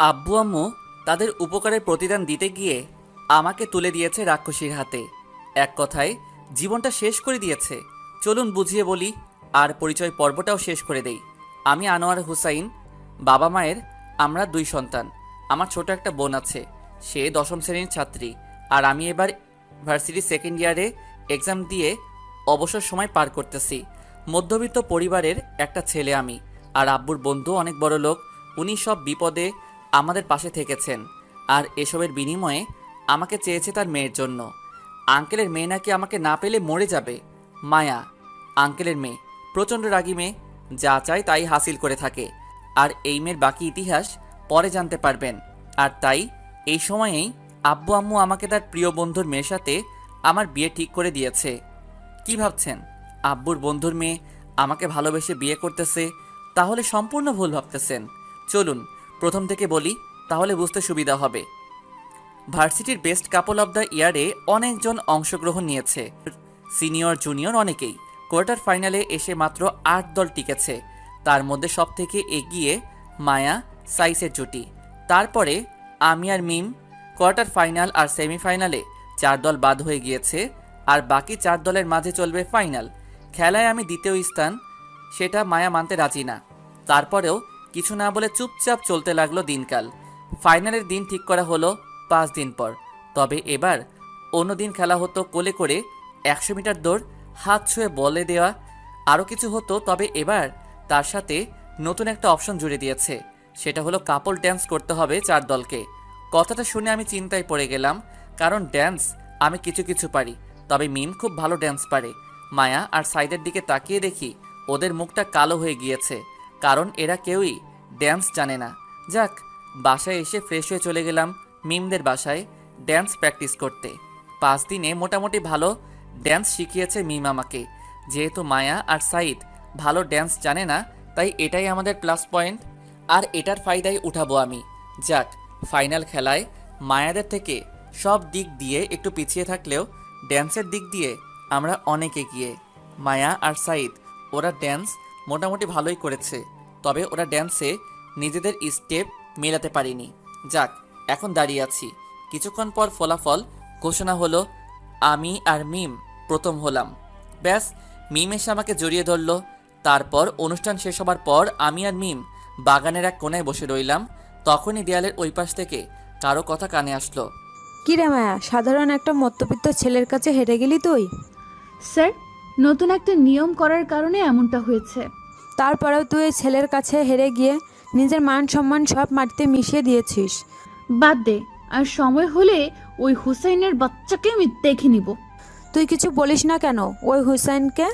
আব্বু আম্মু তাদের উপকারের প্রতিদান দিতে গিয়ে আমাকে তুলে দিয়েছে রাক্ষসীর হাতে। এক কথায় জীবনটা শেষ করে দিয়েছে। চলুন বুঝিয়ে বলি, আর পরিচয় পর্বটাও শেষ করে দেই। আমি আনোয়ার হুসাইন, বাবা মায়ের আমরা দুই সন্তান। আমার ছোট একটা বোন আছে, সে দশম শ্রেণীর ছাত্রী। আর আমি এবার ভার্সিটি সেকেন্ড ইয়ারে এক্সাম দিয়ে অবসর সময় পার করতেছি। মধ্যবিত্ত পরিবারের একটা ছেলে আমি। আর আব্বুর বন্ধু অনেক বড় লোক, উনি সব বিপদে আমাদের পাশে থেকেছেন। আর এসবের বিনিময়ে আমাকে চেয়েছে তার মেয়ের জন্য। আঙ্কেলের মেয়ে নাকি আমাকে না পেলে মরে যাবে। মায়া, আঙ্কেলের মেয়ে, প্রচণ্ড রাগী মেয়ে, যা চায় তাই হাসিল করে থাকে। আর এই মেয়ের বাকি ইতিহাস পরে জানতে পারবেন। আর তাই এই সময়েই আব্বু আম্মু আমাকে তার প্রিয় বন্ধুর মেয়ের সাথে আমার বিয়ে ঠিক করে দিয়েছে। কি ভাবছেন, আব্বুর বন্ধুর মেয়ে আমাকে ভালোবেসে বিয়ে করতেছে? তাহলে সম্পূর্ণ ভুল ভাবতেছেন। চলুন প্রথম থেকে বলি, তাহলে বুঝতে সুবিধা হবে। ভার্সিটির বেস্ট কাপল অব দ্য ইয়ারে অনেকজন অংশগ্রহণ নিয়েছে, সিনিয়র জুনিয়র অনেকেই। কোয়ার্টার ফাইনালে এসে মাত্র ৮ দল টিকেছে। তার মধ্যে সব থেকে এগিয়ে মায়া সাইসের জুটি। তারপরে আমি আর মিম। কোয়ার্টার ফাইনাল আর সেমিফাইনালে 4 দল বাদ হয়ে গিয়েছে, আর বাকি 4 দলের মাঝে চলবে ফাইনাল। খেলায় আমি দ্বিতীয় স্থান, সেটা মায়া মানতে রাজি না। তারপরেও কিছু না বলে চুপচাপ চলতে লাগলো দিনকাল। ফাইনালের দিন ঠিক করা হলো 5 দিন পর। তবে এবার অন্য দিন খেলা হতো কোলে করে 100 মিটার দৌড়, হাত ছুঁয়ে বলে দেওয়া, আরও কিছু হতো। তবে এবার তার সাথে নতুন একটা অপশন জুড়ে দিয়েছে, সেটা হলো কাপল ড্যান্স করতে হবে 4 দলকে। কথাটা শুনে আমি চিন্তায় পড়ে গেলাম, কারণ ড্যান্স আমি কিছু কিছু পারি, তবে মিম খুব ভালো ড্যান্স পারে। মায়া আর সাইদের দিকে তাকিয়ে দেখি ওদের মুখটা কালো হয়ে গিয়েছে, কারণ এরা কেউই ড্যান্স জানে না। যাক, বাসায় এসে ফ্রেশ হয়ে চলে গেলাম মিমদের বাসায় ড্যান্স প্র্যাকটিস করতে। 5 দিনে মোটামুটি ভালো ড্যান্স শিখিয়েছে মিম আমাকে। যেহেতু মায়া আর সাইদ ভালো ড্যান্স জানে না, তাই এটাই আমাদের প্লাস পয়েন্ট, আর এটার ফায়দাই উঠাবো আমি। যাক, ফাইনাল খেলায় মায়াদের থেকে সব দিক দিয়ে একটু পিছিয়ে থাকলেও ড্যান্সের দিক দিয়ে আমরা অনেক এগিয়ে। মায়া আর সাইদ ওরা ড্যান্স মোটামুটি ভালোই করেছে, তবে ওরা ড্যান্সে নিজেদের স্টেপ মেলাতে পারিনি। যাক, এখন দাঁড়িয়ে আছি। কিছুক্ষণ পর ফলাফল ঘোষণা হলো, আমি আর মিম প্রথম হলাম। ব্যাস, মিম এসে আমাকে জড়িয়ে ধরল। তারপর অনুষ্ঠান শেষ হবার পর আমি আর মিম বাগানের এক কোণায় বসে রইলাম। তখনই দেয়ালের ওই পাশ থেকে কারো কথা কানে আসলো। কি রে মায়া, সাধারণ একটা মধ্যবিত্ত ছেলের কাছে হেরে গেলি তুই? স্যার, নতুন একটা নিয়ম করার কারণে এমনটা হয়েছে। তারপরেও তুই এই ছেলের কাছে হেরে গিয়ে নিজের মান সম্মান সব মাটিতে মিশিয়ে দিয়েছিস। বাদ দে, আর সময় হলে ওই হুসাইনের বাচ্চাকে আমি দেখে নিব। তুই কিছু বলিস না কেন ওই হুসাইনকে?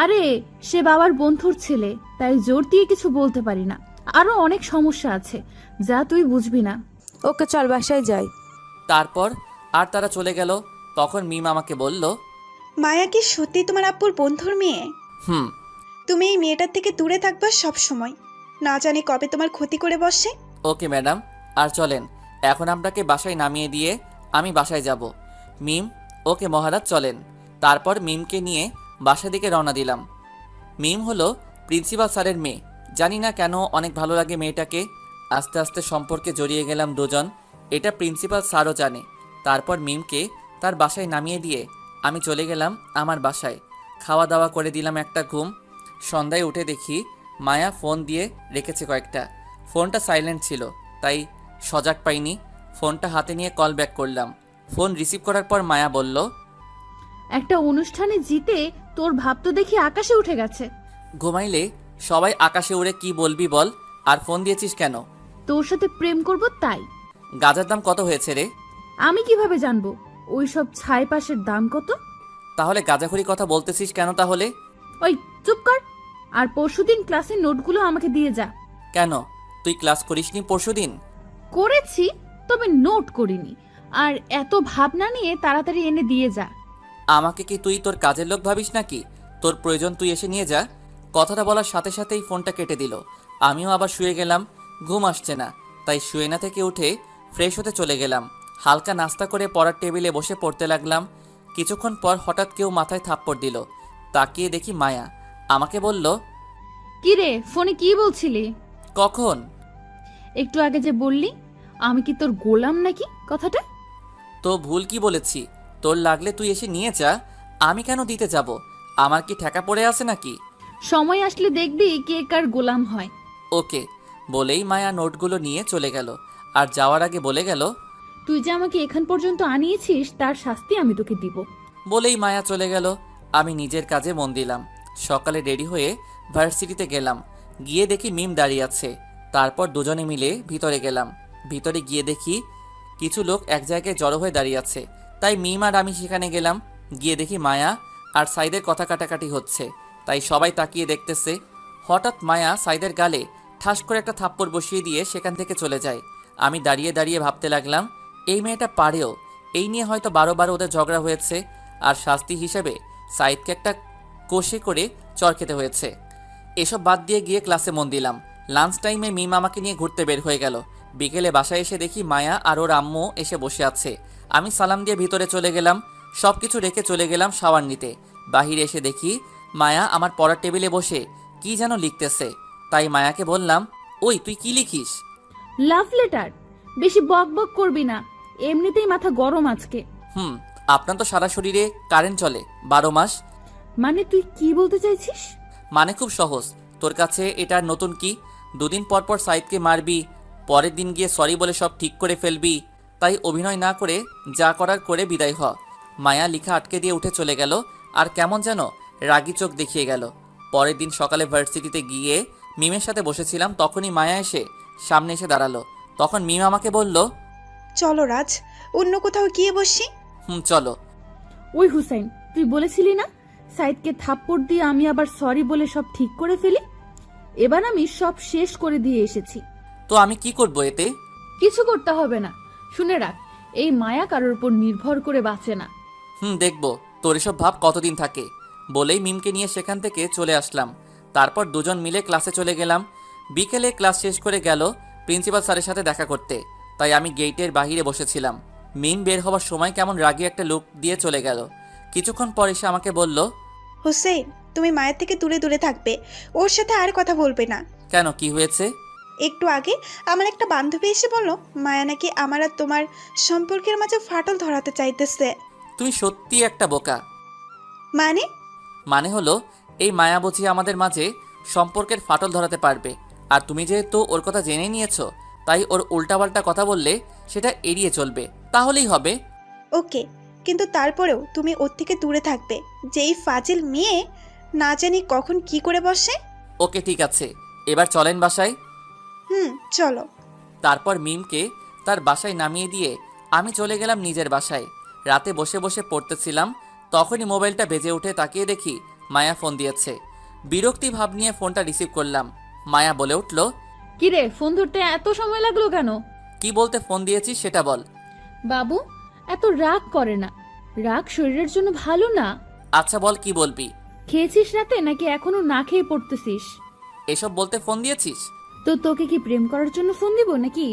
আরে, সে বাবার বন্ধুর ছেলে, তাই জোর দিয়ে কিছু বলতে পারি না। আরো অনেক সমস্যা আছে যা তুই বুঝবি না। ওকে চল, বাসায় যাই। তারপর আর তারা চলে গেল। তখন মিম আমাকে বলল, মায়া কি সত্যি তোমার আব্বুর বন্ধুর মেয়ে? হুম। তুমি এই মেয়েটার থেকে দূরে থাকবা সব সময়, না জানি কবে তোমার ক্ষতি করে বসে। ওকে ম্যাডাম, আর চলেন, এখন আপনাকে বাসায় নামিয়ে দিয়ে আমি বাসায় যাব। মিম, ওকে মহারাজ চলেন। তারপর মিমকে নিয়ে বাসা দিকে রওনা দিলাম। মিম হলো প্রিন্সিপাল স্যারের মেয়ে। জানি না কেন অনেক ভালো লাগে মেয়েটাকে। আস্তে আস্তে সম্পর্কে জড়িয়ে গেলাম দুজন, এটা প্রিন্সিপাল স্যারও জানে। তারপর মিমকে তার বাসায় নামিয়ে দিয়ে আমি চলে গেলাম আমার বাসায়। খাওয়া দাওয়া করে দিলাম একটা ঘুম। সন্ধ্যায় উঠে দেখি মায়া ফোন দিয়ে রেখেছে কয়েকটা। ফোনটা সাইলেন্ট ছিল, তাই সজাগ পাইনি। ফোনটা হাতে নিয়ে কল ব্যাক করলাম। ফোন রিসিভ করার পর মায়া বলল, একটা অনুষ্ঠানে জিতে তোর ভাব তো দেখি আকাশে উঠে গেছে। ঘুমাইলে সবাই আকাশে উড়ে, কি বলবি বল? আর ফোন দিয়েছিস কেন? তোর সাথে প্রেম করব তাই। গাজার দাম কত হয়েছে রে? আমি কিভাবে জানবো ওই সব ছাই পাশের দাম কত? তাহলে গাজাখুরি কথা বলতেছিস কেন তাহলে? ওই চুপ কর। আর পরশুদিন ক্লাসের নোটগুলো আমাকে দিয়ে যা। কেন, তুই ক্লাস করিসনি পরশুদিন? করেছি, তবে নোট করিনি। আর এত ভাবনা নিয়ে তাড়াতাড়ি এনে দিয়ে যা। আমাকে কি তুই তোর কাজের লোক ভাবিস নাকি? তোর প্রয়োজন তুই এসে নিয়ে যা। কথাটা বলার সাথে সাথেই ফোনটা কেটে দিল। আমিও আবার শুয়ে গেলাম। ঘুম আসছে না, তাই শুয়ে না থেকে উঠে ফ্রেশ হতে চলে গেলাম। হালকা নাস্তা করে পড়ার টেবিলে বসে পড়তে লাগলাম। কিছুক্ষণ পর হঠাৎ কেউ মাথায় থাপ্পড় দিল। তাকিয়ে দেখি মায়া। আমাকে বলল, কি রে, ফোনে কি বলছিলি? কখন? একটু আগে যে বললি আমি কি তোর গোলাম নাকি, কথাটা? তো ভুল কি বলেছি? তোর লাগলে তুই এসে নিয়ে যা, আমি কেন দিতে যাব? আমার কি ঠেকা পড়ে আছে নাকি? সময় আসলে দেখবি কে কার গোলাম হয়। ওকে। বলেই মায়া নোটগুলো নিয়ে চলে গেল। আর যাওয়ার আগে বলে গেল, তুই যে আমাকে এখান পর্যন্ত আনিয়েছিস তার শাস্তি আমি তোকে দিব। বলেই মায়া চলে গেল। আমি নিজের কাজে মন দিলাম। সকালে রেডি হয়ে ভার্সিটিতে গেলাম। গিয়ে দেখি মিম দাঁড়িয়ে আছে। তারপর দুজনে মিলে ভিতরে গেলাম। ভিতরে গিয়ে দেখি কিছু লোক এক জায়গায় জড়ো হয়ে দাঁড়িয়ে আছে। তাই মিম আর আমি সেখানে গেলাম। গিয়ে দেখি মায়া আর সাইদের কথা কাটাকাটি হচ্ছে। তাই সবাই তাকিয়ে দেখতেছে। হঠাৎ মায়া সাইদের গালে ঠাস করে একটা থাপ্পড় বসিয়ে দিয়ে সেখান থেকে চলে যায়। আমি দাঁড়িয়ে দাঁড়িয়ে ভাবতে লাগলাম, এই মেয়েটা পারেও। এই নিয়ে হয়তো 12 ওদের ঝগড়া হয়েছে, আর শাস্তি হিসেবে সাইদকে একটা কষে করে চর খেতে হয়েছে। এসব বাদ দিয়ে গিয়ে ক্লাসে মন দিলাম। লাঞ্চ টাইমে মিম আমাকে নিয়ে ঘুরতে বের হয়ে গেল। বিকেলে বাসায় এসে দেখি মায়া আর ওর আম্মু এসে বসে আছে। আমি সালাম দিয়ে ভিতরে চলে গেলাম। সব কিছু রেখে চলে গেলাম শাওয়ার নিতে। বাহিরে এসে দেখি মায়া আমার পড়ার টেবিলে বসে কি যেন লিখতেছে। তাই মায়াকে বললাম, ওই তুই কি লিখিস? Love letter. বেশি বক বক করবি না, এমনিতেই মাথা গরম আজকে। আপনার তো সারা শরীরে কারেন্ট চলে 12 মাস। মানে তুই কি বলতে চাইছিস? মানে খুব সহজ। তোর কাছে এটা নতুন কি? দুদিন পর পর সাইদকে মারবি, পরের দিন গিয়ে সরি বলে সব ঠিক করে ফেলবি। তাই অভিনয় না করে যা করার করে বিদায় হ। মায়া লিখা আটকে দিয়ে উঠে চলে গেল। আর কেমন যেন রাগী চোখ দেখিয়ে গেল। পরের দিন সকালে ভার্সিটিতে গিয়ে মিমের সাথে বসেছিলাম, তখনই মায়া এসে সামনে এসে দাঁড়ালো। তখন মিম আমাকে বলল, চলো রাজ, অন্য কোথাও গিয়ে বসি। চলো। ওই হুসাইন, তুই বলেছিলি না সাইদকে থাপ্পড় দিয়ে আমি আবার সরি বলে সব ঠিক করে ফেলি? এবার আমি সব শেষ করে দিয়ে এসেছি। তো আমি কি করব এতে? কিছু করতে হবে না। শুনে রাখ, এই মায়া কারোর উপর নির্ভর করে বাঁচে না। দেখবো তোর এসব ভাব কতদিন থাকে। বলেই মিমকে নিয়ে সেখান থেকে চলে আসলাম। তারপর দুজন মিলে ক্লাসে চলে গেলাম। বিকেলে ক্লাস শেষ করে গেল প্রিন্সিপাল স্যারের সাথে দেখা করতে। তাই আমি গেটের বাহিরে বসেছিলাম। মিম বের হওয়ার সময় কেমন রাগী একটা লুক দিয়ে চলে গেল। কিছুক্ষণ পর এসে আমাকে বলল, হোসেন, তুমি মায়ের থেকে দূরে দূরে থাকবে, ওর সাথে আর কথা বলবে না। কেন, কি হয়েছে? একটু আগে আমার একটা বান্ধবী এসে বলল মায়া নাকি আমার আর তোমার সম্পর্কের মাঝে ফাটল ধরাতে চাইতেছে। তুমি সত্যি একটা বোকা। মানে? মানে হলো, এই মায়া বুঝি আমাদের মাঝে সম্পর্কের ফাটল ধরাতে পারবে। আর তুমি যেহেতু ওর কথা জেনে নিয়েছো, তাই ওর উল্টাপাল্টা কথা বললে সেটা এড়িয়ে চলবে, তাহলেই হবে। ওকে, কিন্তু তারপরেও তুমি ওর থেকে দূরে থাকবে। যেই ফাজিল মেয়ে না জানি কখন কি করে বসে। ওকে ঠিক আছে, এবার চলেন বাসায়। চলো। তারপর মিমকে তার বাসায় নামিয়ে দিয়ে আমি চলে গেলাম নিজের বাসায়। রাতে বসে বসে পড়তেছিলাম, তখনই মোবাইলটা বেজে উঠে তাকিয়ে দেখি মায়া ফোন দিয়েছে। বিরক্তি ভাব নিয়ে ফোনটা রিসিভ করলাম। মায়া বলে উঠল, কিরে, ফোন ধরতে এত সময় লাগলো কেন? কি বলতে ফোন দিয়েছিস সেটা বল। বাবু, এত রাগ করে না, রাগ শরীরের জন্য ভালো না। আচ্ছা বল, কি বলবি? খেয়েছিস রাতে নাকি এখনো না খেয়ে পড়তেছিস? এসব বলতে ফোন দিয়েছিস? তো তোকে কি প্রেম করার জন্য ফোন দিব নাকি?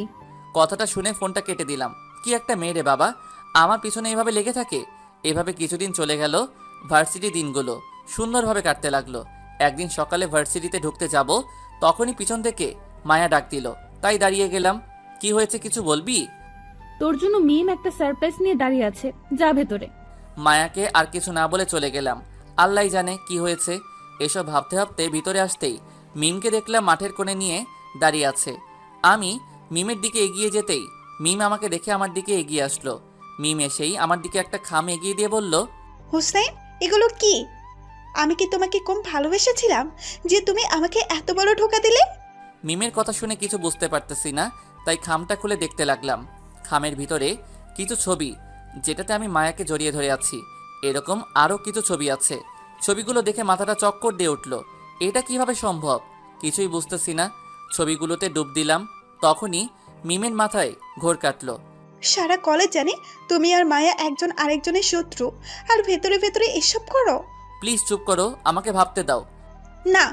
কথাটা শুনে ফোনটা কেটে দিলাম। কি একটা মেয়ে রে বাবা, আমার পিছনে এভাবে লেগে থাকে। এভাবে কিছুদিন চলে গেল। ভার্সিটি দিনগুলো সুন্দরভাবে কাটতে লাগলো। একদিন সকালে ভার্সিটিতে ঢুকতে যাব, তখনই পিছন থেকে মায়া ডাক দিল। তাই দাঁড়িয়ে গেলাম। কি হয়েছে, কিছু বলবি? তোর জন্য মিম একটা সারপ্রাইজ নিয়ে দাঁড়িয়ে আছে, যা ভেতরে। মায়াকে আর কিছু না বলে চলে গেলাম। আল্লাহ জানে কি হয়েছে। এসব ভাবতে ভাবতে ভিতরে আসতেই মিমকে দেখলাম মাঠের কোণে নিয়ে দাঁড়িয়ে আছে। আমি মিমের দিকে এগিয়ে যেতেই মিম আমাকে দেখে আমার দিকে এগিয়ে আসলো। মিম এসেই আমার দিকে একটা খাম এগিয়ে দিয়ে বলল, হোসেন, এগুলো কি? আমি কি তোমাকে কম ভালোবেসেছিলাম যে তুমি আমাকে এত বড় ধোঁকা দিলে? মিমের কথা শুনে কিছু বুঝতে পারতেছি না, তাই খামটা খুলে দেখতে লাগলাম। খামের ভিতরে কিছু ছবি, যেটাতে আমি মায়াকে জড়িয়ে ধরে আছি। এরকম আরও কিছু ছবি আছে। ছবিগুলো দেখে মাথাটা চক্কর দিয়ে উঠল। এটা কিভাবে সম্ভব, কিছুই বুঝতেছি না। ছবিগুলোতে ডুব দিলাম, তখনই মিমের মাথায় ঘোর কাটল। সারা কলেজ জানে তুমি আর মায়া একজন আরেকজনের শত্রু, আর ভেতরে ভেতরে এসব করো। প্লিজ চুপ করো, আমাকে ভাবতে দাও। না,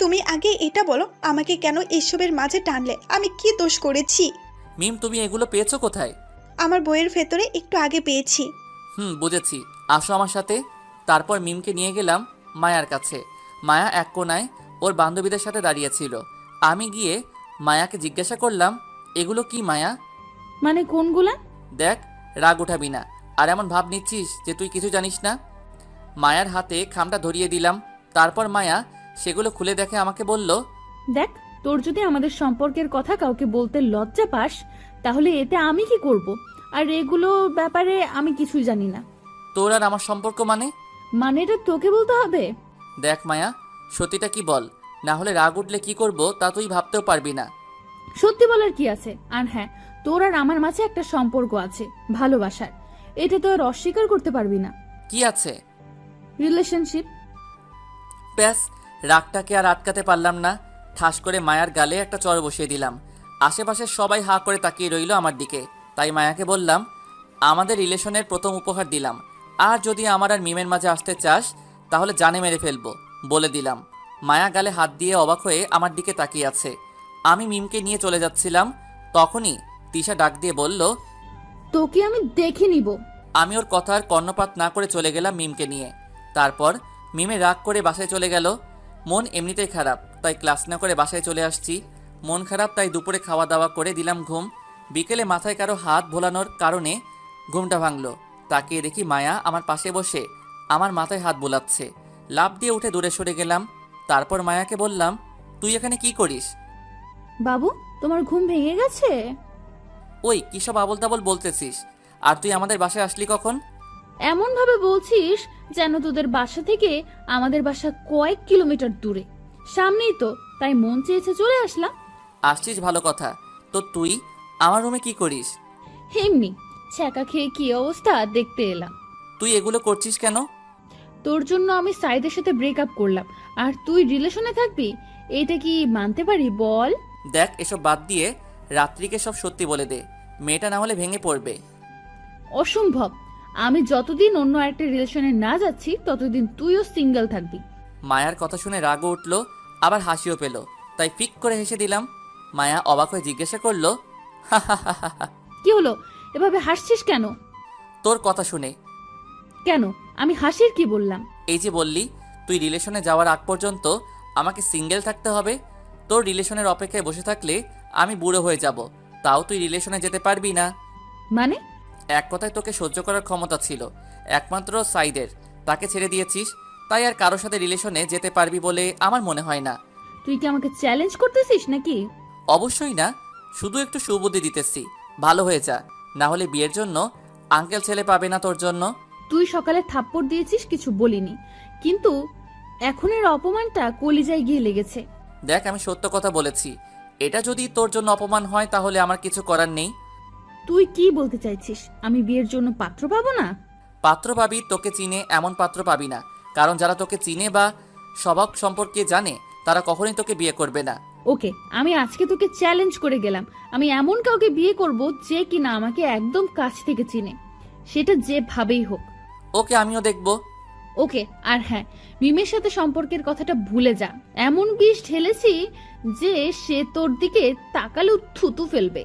তুমি আগে এটা বলো আমাকে কেন এসবের মাঝে টানলে? আমি কি দোষ করেছি? মিম, তুমি এগুলো পেয়েছো কোথায়? আমার বইয়ের ভেতরে একটু আগে পেয়েছি। বুঝেছি, আসো আমার সাথে। তারপর মিমকে নিয়ে গেলাম মায়ার কাছে। মায়া এক কোনায় ওর বান্ধবীদের সাথে দাঁড়িয়েছিল। আমি গিয়ে মায়াকে জিজ্ঞাসা করলাম, এগুলো কি মায়া? মানে কোনগুলা? দেখ, রাগ উঠাবি না। আর এমন ভাব নিচ্ছিস যে তুই কিছু জানিস না। মায়ার হাতে খামটা ধরিয়ে দিলাম। তারপর মায়া সেগুলো খুলে দেখে আমাকে বলল, দেখ, তোর যদি আমাদের সম্পর্কের কথা কাউকে বলতে লজ্জা পাস তাহলে এতে আমি কি করব? আর এগুলো ব্যাপারে আমি কিছুই জানি না। তোর আর আমার সম্পর্ক মানে? মানে এটা তোকে বলতে হবে? দেখ মায়া, সত্যিটা কি বল, না হলে রাগ উঠলে কি করব তা তুই ভাবতেও পারবি না। সত্যি বলার কি আছে? আর হ্যাঁ, তোর আর আমার মাঝে একটা সম্পর্ক আছে, ভালোবাসার। এটা তো আর অস্বীকার করতে পারবি না। কি আছে? রিলেশনশিপ। ব্যাস, রাগটাকে আর আটকাতে পারলাম না। ঠাস করে মায়ার গালে একটা চড় বসিয়ে দিলাম। আশেপাশে সবাই হাঁ করে তাকিয়ে রইল আমার দিকে। তাই মায়াকে বললাম, আমাদের রিলেশনের প্রথম উপহার দিলাম। আর যদি আমার আর মিমের মাঝে আসতে চাস তাহলে জানে মেরে ফেলবো, বলে দিলাম। মায়া গালে হাত দিয়ে অবাক হয়ে আমার দিকে তাকিয়ে আছে। আমি মিমকে নিয়ে চলে যাচ্ছিলাম, তখনই তিশা ডাক দিয়ে বলল, তোকে আমি দেখে নিব। আমি ওর কথার কর্ণপাত না করে চলে গেলাম মিমকে নিয়ে। তারপর মিমে রাগ করে বাসায় চলে গেল। মন এমনিতেই খারাপ, তাই ক্লাস না করে বাসায় চলে আসছি। মন খারাপ তাই দুপুরে খাওয়া দাওয়া করে দিলাম ঘুম। বিকেলে মাথায় কারো হাত ভোলানোর কারণে ঘুমটা ভাঙলো। তাকিয়ে দেখি মায়া আমার পাশে বসে আমার মাথায় হাত বোলাচ্ছে। লাফ দিয়ে উঠে দূরে সরে গেলাম। তারপর মায়াকে বললাম, তুই এখানে কি করিস? বাবু, তোমার ঘুম ভেঙে গেছে? ওই কিসব আবল তাবল বলতেছিস? আর তুই আমাদের বাসায় আসলি কখন? এমন ভাবে বলছিস যেন তোদের বাসা থেকে আমাদের বাসা কয়েক কিলোমিটার দূরে। সামনেই তো, তাই মন চেয়েছে চলে আসলাম। আসছিস ভালো কথা, তো তুই আমার রুমে কি করিস? এমনি ছ্যাঁকা খেয়ে কি অবস্থা দেখতে এলাম। তুই এগুলো করছিস কেন? তোর জন্য আমি সাইদের সাথে ব্রেকআপ করলাম, আর তুই রিলেশনে থাকবি? এটা কি মানতে পারি বল? দেখ, এসব বাদ দিয়ে রাত্রিকে সব সত্যি বলে দে, মেয়েটা না হলে ভেঙে পড়বে। অসম্ভব। আমি যতদিন অন্য একটা রিলেশনে না যাচ্ছি ততদিন তুইও সিঙ্গেল থাকবি। মায়ার কথা শুনে রাগও উঠল, আবার হাসিও পেল। তাই ফিক করে হেসে দিলাম। মায়া অবাক হয়ে জিজ্ঞাসা করলো, কি হলো, এভাবে হাসছিস কেন? তোর কথা শুনে। কেন, আমি হাসির কি বললাম? এই যে বললি তুই রিলেশনে যাওয়ার আগ পর্যন্ত আমাকে সিঙ্গেল থাকতে হবে। তোর রিলেশনের অপেক্ষায় বসে থাকলে আমি বুড়ো হয়ে যাব, তাও তুই রিলেশনে যেতে পারবি না। মানে? এক কথায় তোকে সহ্য করার ক্ষমতা ছিল একমাত্র সাইদের, তাকে ছেড়ে দিয়েছিস। তাই আর কারোর সাথে রিলেশনে যেতে পারবি বলে আমার মনে হয় না। তুই কি আমাকে চ্যালেঞ্জ করতেছিস নাকি? অবশ্যই না, শুধু একটু সুবুদ্ধি দিতেছি। ভালো হয়ে যা, না হলে বিয়ের জন্য আঙ্কেল ছেলে পাবে না তোর জন্য। তুই সকালে থাপ্পড় দিয়েছিস, কিছু বলিনি, কিন্তু এখনের অপমানটা কলিজায় গিয়ে লেগেছে। দেখ, আমি সত্য কথা বলেছি। এটা যদি তোর জন্য অপমান হয় তাহলে আমার কিছু করার নেই। তুই কি বলতে চাইছিস? আমি বিয়ের জন্য পাত্র পাবো না? পাত্র পাবি, তোকে চিনে এমন পাত্র পাবি না। কারণ যারা তোকে চিনে বা স্বভাব সম্পর্কে জানে তারা কখনোই তোকে বিয়ে করবে না। ওকে, আমি আজকে তোকে চ্যালেঞ্জ করে গেলাম, আমি এমন কাউকে বিয়ে করব যে কিনা আমাকে একদম কাছ থেকে চিনে, সেটা যেভাবেই হোক। ওকে, আমিও দেখবো। ওকে, আর হ্যাঁ, মিমের সাথে সম্পর্কের কথাটা ভুলে যা। এমন বিষ ঢেলেছি যে সে তোর দিকে তাকালেও থুতু ফেলবে।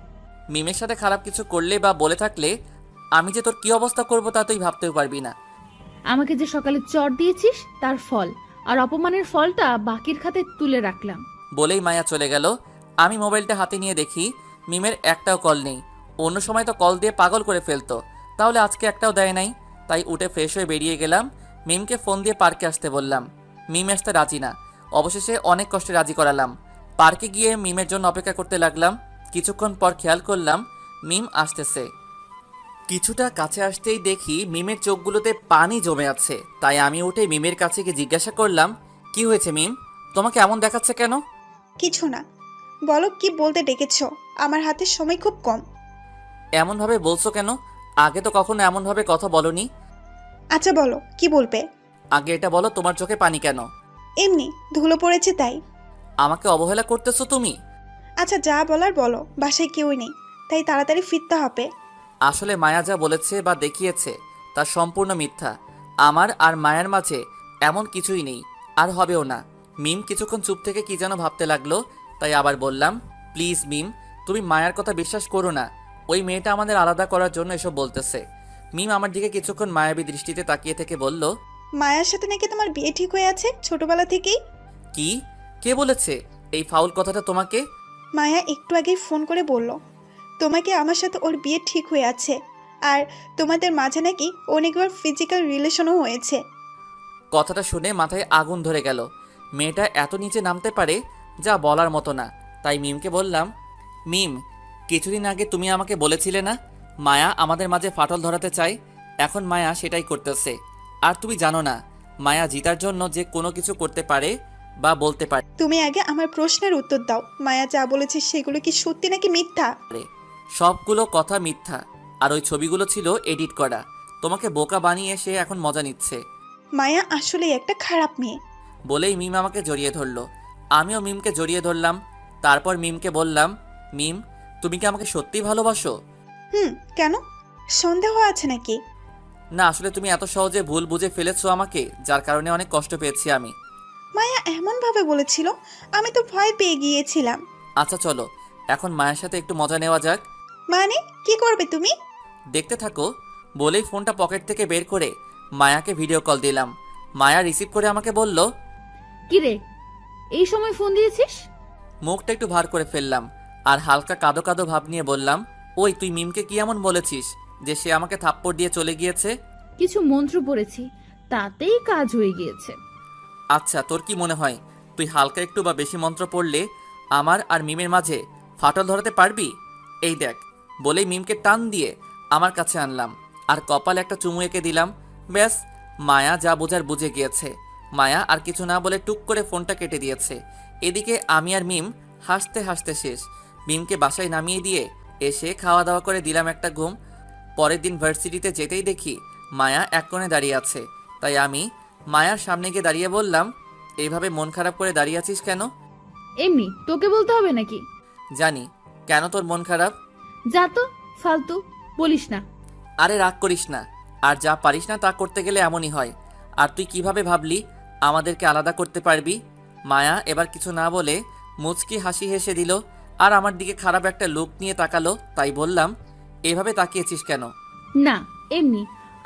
মিমের সাথে খারাপ কিছু করলে বা বলে থাকলে আমি যে তোর কি অবস্থা করব তা তুই ভাবতেও পারবি না। আমাকে যে সকালে চট দিয়েছিস তার ফল, আর অপমানের ফলটা বাকির খাতে তুলে রাখলাম। বলেই মায়া চলে গেল। আমি মোবাইলটা হাতে নিয়ে দেখি মিমের একটাও কল নেই। অন্য সময় তো কল দিয়ে পাগল করে ফেলতো, তাহলে আজকে একটাও দেয় নাই। তাই উঠে ফ্রেশ হয়ে বেরিয়ে গেলাম। মিমকে ফোন দিয়ে পার্কে আসতে বললাম। মিম আসতে রাজি না, অবশেষে অনেক কষ্টে রাজি করালাম। পার্কে গিয়ে মিমের জন্য অপেক্ষা করতে লাগলাম। কিছুক্ষণ পর খেয়াল করলাম মিম আসতেছে। কিছুটা কাছে আসতেই দেখি মিমের চোখগুলোতে পানি জমে আছে। তাই আমি উঠে মিমের কাছে গিয়ে জিজ্ঞাসা করলাম, কি হয়েছে মিম, তোমাকে এমন দেখাচ্ছে কেন? কিছু না, বলো কি বলতে ডেকেছো? আমার হাতে সময় খুব কম। এমনভাবে বলছো কেন? আগে তো কখনো এমনভাবে কথা বলনি। আচ্ছা বলো কি বলবে। আগে এটা বলো, তোমার চোখে পানি কেন? এমনি ধুলো পড়েছে তাই। আমাকে অবহেলা করতেছো তুমি? আচ্ছা যা বলার বলো, বাসায় কেউই নেই তাই তাড়াতাড়ি ফিরতে হবে। আসলে মায়া যা বলেছে বা দেখিয়েছে তা সম্পূর্ণ মিথ্যা। আমার আর মায়ার মাঝে এমন কিছুই নেই, আর হবেও না। মিম কিছুক্ষণ চুপ থেকে কি যেন ভাবতে লাগলো। তাই আবার বললাম, প্লিজ মিম, তুমি মায়ার কথা বিশ্বাস করো না। ওই মেয়েটা আমাদের আলাদা করার জন্য এসব বলতেছে। মিম আমার দিকে কিছুক্ষণ মায়াবী দৃষ্টিতে তাকিয়ে থেকে বলল, মায়ার সাথে নাকি তোমার বিয়ে ঠিক হয়ে আছে ছোটবেলা থেকেই? কি? কে বলেছে এই ফাউল কথাটা তোমাকে? মায়া একটু আগেই ফোন করে বলল তোমাকে আমার সাথে ওর বিয়ে ঠিক হয়ে আছে, আর তোমাদের মাঝে নাকি অনেকবার ফিজিক্যাল রিলেশনও হয়েছে। কথাটা শুনে মাথায় আগুন ধরে গেল। মেয়েটা এত নিচে নামতে পারে যা বলার মতো না। তাই মিমকে বললাম, মিম, কিছুদিন আগে তুমি আমাকে বলেছিলে না মায়া আমাদের মাঝে ফাটল ধরাতে চায়? এখন মায়া সেটাই করতেছে। আর তুমি জানো না মায়া জিতার জন্য যে কোনো কিছু করতে পারে বা বলতে পারে। তুমি আগে আমার প্রশ্নের উত্তর দাও, মায়া যা বলেছে সেগুলো কি সত্যি নাকি মিথ্যা? সবগুলো কথা মিথ্যা, আর ওই ছবিগুলো ছিল এডিট করা। তোমাকে বোকা বানিয়ে সে এখন মজা নিচ্ছে। মায়া আসলেই একটা খারাপ মেয়ে। বলেই মিম আমাকে জড়িয়ে ধরলো। আমিও মিমকে জড়িয়ে ধরলাম। তারপর মিমকে বললাম, মিম, তুমি কি আমাকে সত্যিই ভালোবাসো? কেন, সন্দেহ আছে নাকি? না, আসলে তুমি এত সহজে ভুল বুঝে ফেলেছো আমাকে, যার কারণে অনেক কষ্ট পেয়েছি আমি। মায়া এমনভাবে বলেছিল, আমি তো ভয় পেয়ে গিয়েছিলাম। আচ্ছা চলো, এখন মায়ের সাথে একটু মজা নেওয়া যাক। মানে কি করবে তুমি? দেখতে থাকো। বলেই ফোনটা পকেট থেকে বের করে মায়াকে ভিডিও কল দিলাম। মায়া রিসিভ করে আমাকে বলল, কিরে, এই সময় ফোন দিয়েছিস? মুখটা একটু ভার করে ফেললাম আর হালকা কাদো কাদো ভাব নিয়ে বললাম, ওই তুই মিমকে কি এমন বলেছিস যে সে আমাকে থাপ্পড় দিয়ে চলে গিয়েছে? কিছু মন্ত্র পড়েছি, তাতেই কাজ হয়ে গিয়েছে। আচ্ছা, তোর কি মনে হয় তুই হালকা একটু বা বেশি মন্ত্র পড়লে আমার আর মিমের মাঝে ফাটল ধরাতে পারবি? এই দেখ। বলেই মিমকে টান দিয়ে আমার কাছে আনলাম আর কপালে একটা চুমু এঁকে দিলাম। ব্যাস, মায়া যা বোঝার বুঝে গিয়েছে। মায়া আর কিছু না বলে টুক করে ফোনটা কেটে দিয়েছে। এদিকে আমি আর মিম হাসতে হাসতে শেষ। মিমকে বাসায় নামিয়ে দিয়ে এসে খাওয়া দাওয়া করে দিলাম একটা ঘুম। পরের দিন ভার্সিটিতে যেতেই দেখি মায়া এক কোণে দাঁড়িয়ে আছে। তাই আমি মায়ার সামনে গিয়ে দাঁড়িয়ে বললাম, এইভাবে মন খারাপ করে দাঁড়িয়ে আছিস কেন? এমনি, তোকে বলতে হবে নাকি? জানি। কেন তোর মন খারাপ? যা তো, ফালতু বলিস না। আরে রাগ করিস না, আর যা পারিস না তা করতে গেলে এমনই হয়। আর তুই কিভাবে ভাবলি আমাদেরকে আলাদা করতে পারবি? মায়া এবার কিছু না বলে মুচকি হাসি হেসে দিল আর আমার দিকে খারাপ একটা লুক নিয়ে তাকালো। তাই বললাম, এভাবে তাকিয়েছিস কেন? না, এমনি।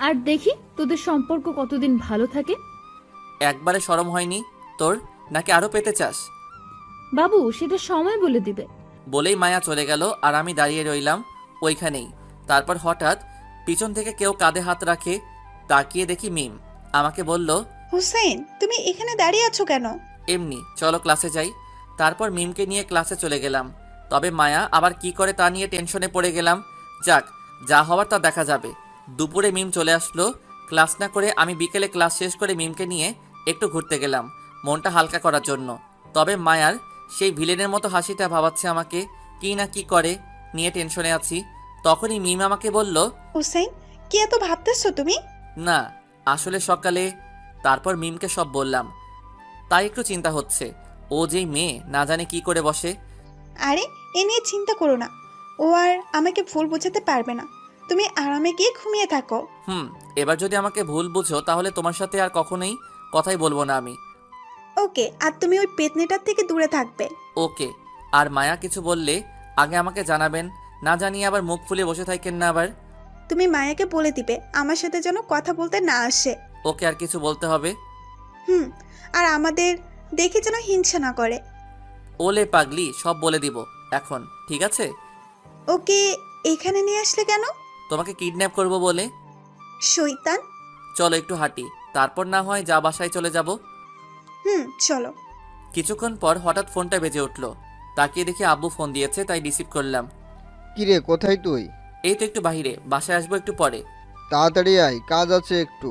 আর দেখি তোদের সম্পর্ক কতদিন ভালো থাকে। একবারে শরম হয়নি তোর, নাকি আরো পেতে চাস? বাবু, সেটা সময় বলে দিবে। বলেই মায়া চলে গেল আর আমি দাঁড়িয়ে রইলাম ওইখানেই। তারপর হঠাৎ পিছন থেকে কেউ কাঁধে হাত রাখে। তাকিয়ে দেখি মিম। আমাকে বলল, হুসেন, তুমি এখানে দাঁড়িয়ে আছো কেন? এমনি, চলো ক্লাসে যাই। তারপর মিমকে নিয়ে ক্লাসে চলে গেলাম। তবে মায়া আবার কি করে তা নিয়ে টেনশনে পড়ে গেলাম। যাক, যা হওয়ার তা দেখা যাবে। দুপুরে মিম চলে আসলো। ক্লাস না করে আমি বিকেলে ক্লাস শেষ করে মিমকে নিয়ে একটু ঘুরতে গেলাম মনটা হালকা করার জন্য। তবে মায়ার সেই ভিলেনের মতো হাসিটা ভাবাচ্ছে আমাকে, কি না কি করে নিয়ে টেনশনে আছি। তখনই মিম আমাকে বলল, হুসেন, কি এত ভাবতেছো তুমি? না, আসলে সকালে। তারপর মিমকে সব বললাম। তাই একটু চিন্তা হচ্ছে, ও যেই মেয়ে না জানে কি করে বসে। আরে, এ নিয়ে চিন্তা করো না, ও আর আমাকে ভুল বোঝাতে পারবে না। তুমি আরামে গিয়ে ঘুমিয়ে থাকো। এবার যদি আমাকে ভুল বুঝো তাহলে তোমার সাথে আর কখনোই কথাই বলবো না আমি। ওকে, আর তুমি ওই পেতনিটার থেকে দূরে থাকবে। ওকে। আর মায়া কিছু বললে আগে আমাকে জানাবেন, না জানিয়ে আবার মুখ ফুলে বসে থাকেন না আবার। তুমি মায়াকে বলে দিবে আমার সাথে যেন কথা বলতে না আসে। ওকে, আর কিছু বলতে হবে? আর আমাদের দেখে যেন হিংসা না করে। ওলে পাগলি, সব বলে দিব এখন, ঠিক আছে? ওকে এখানে নিয়ে আসলে কেন? তোমাকে কিডন্যাপ করব বলে। শয়তান। চলো একটু হাঁটি, তারপর না হয় যা বাসায় চলে যাব। চলো। কিছুক্ষণ পর হঠাৎ ফোনটা বেজে উঠল। তাকিয়ে দেখি আব্বু ফোন দিয়েছে, তাই রিসিভ করলাম। কিরে, কোথায় তুই? এই তো একটু বাহিরে, বাসায় আসবো একটু পরে। তাড়াতাড়ি আয়, কাজ আছে একটু।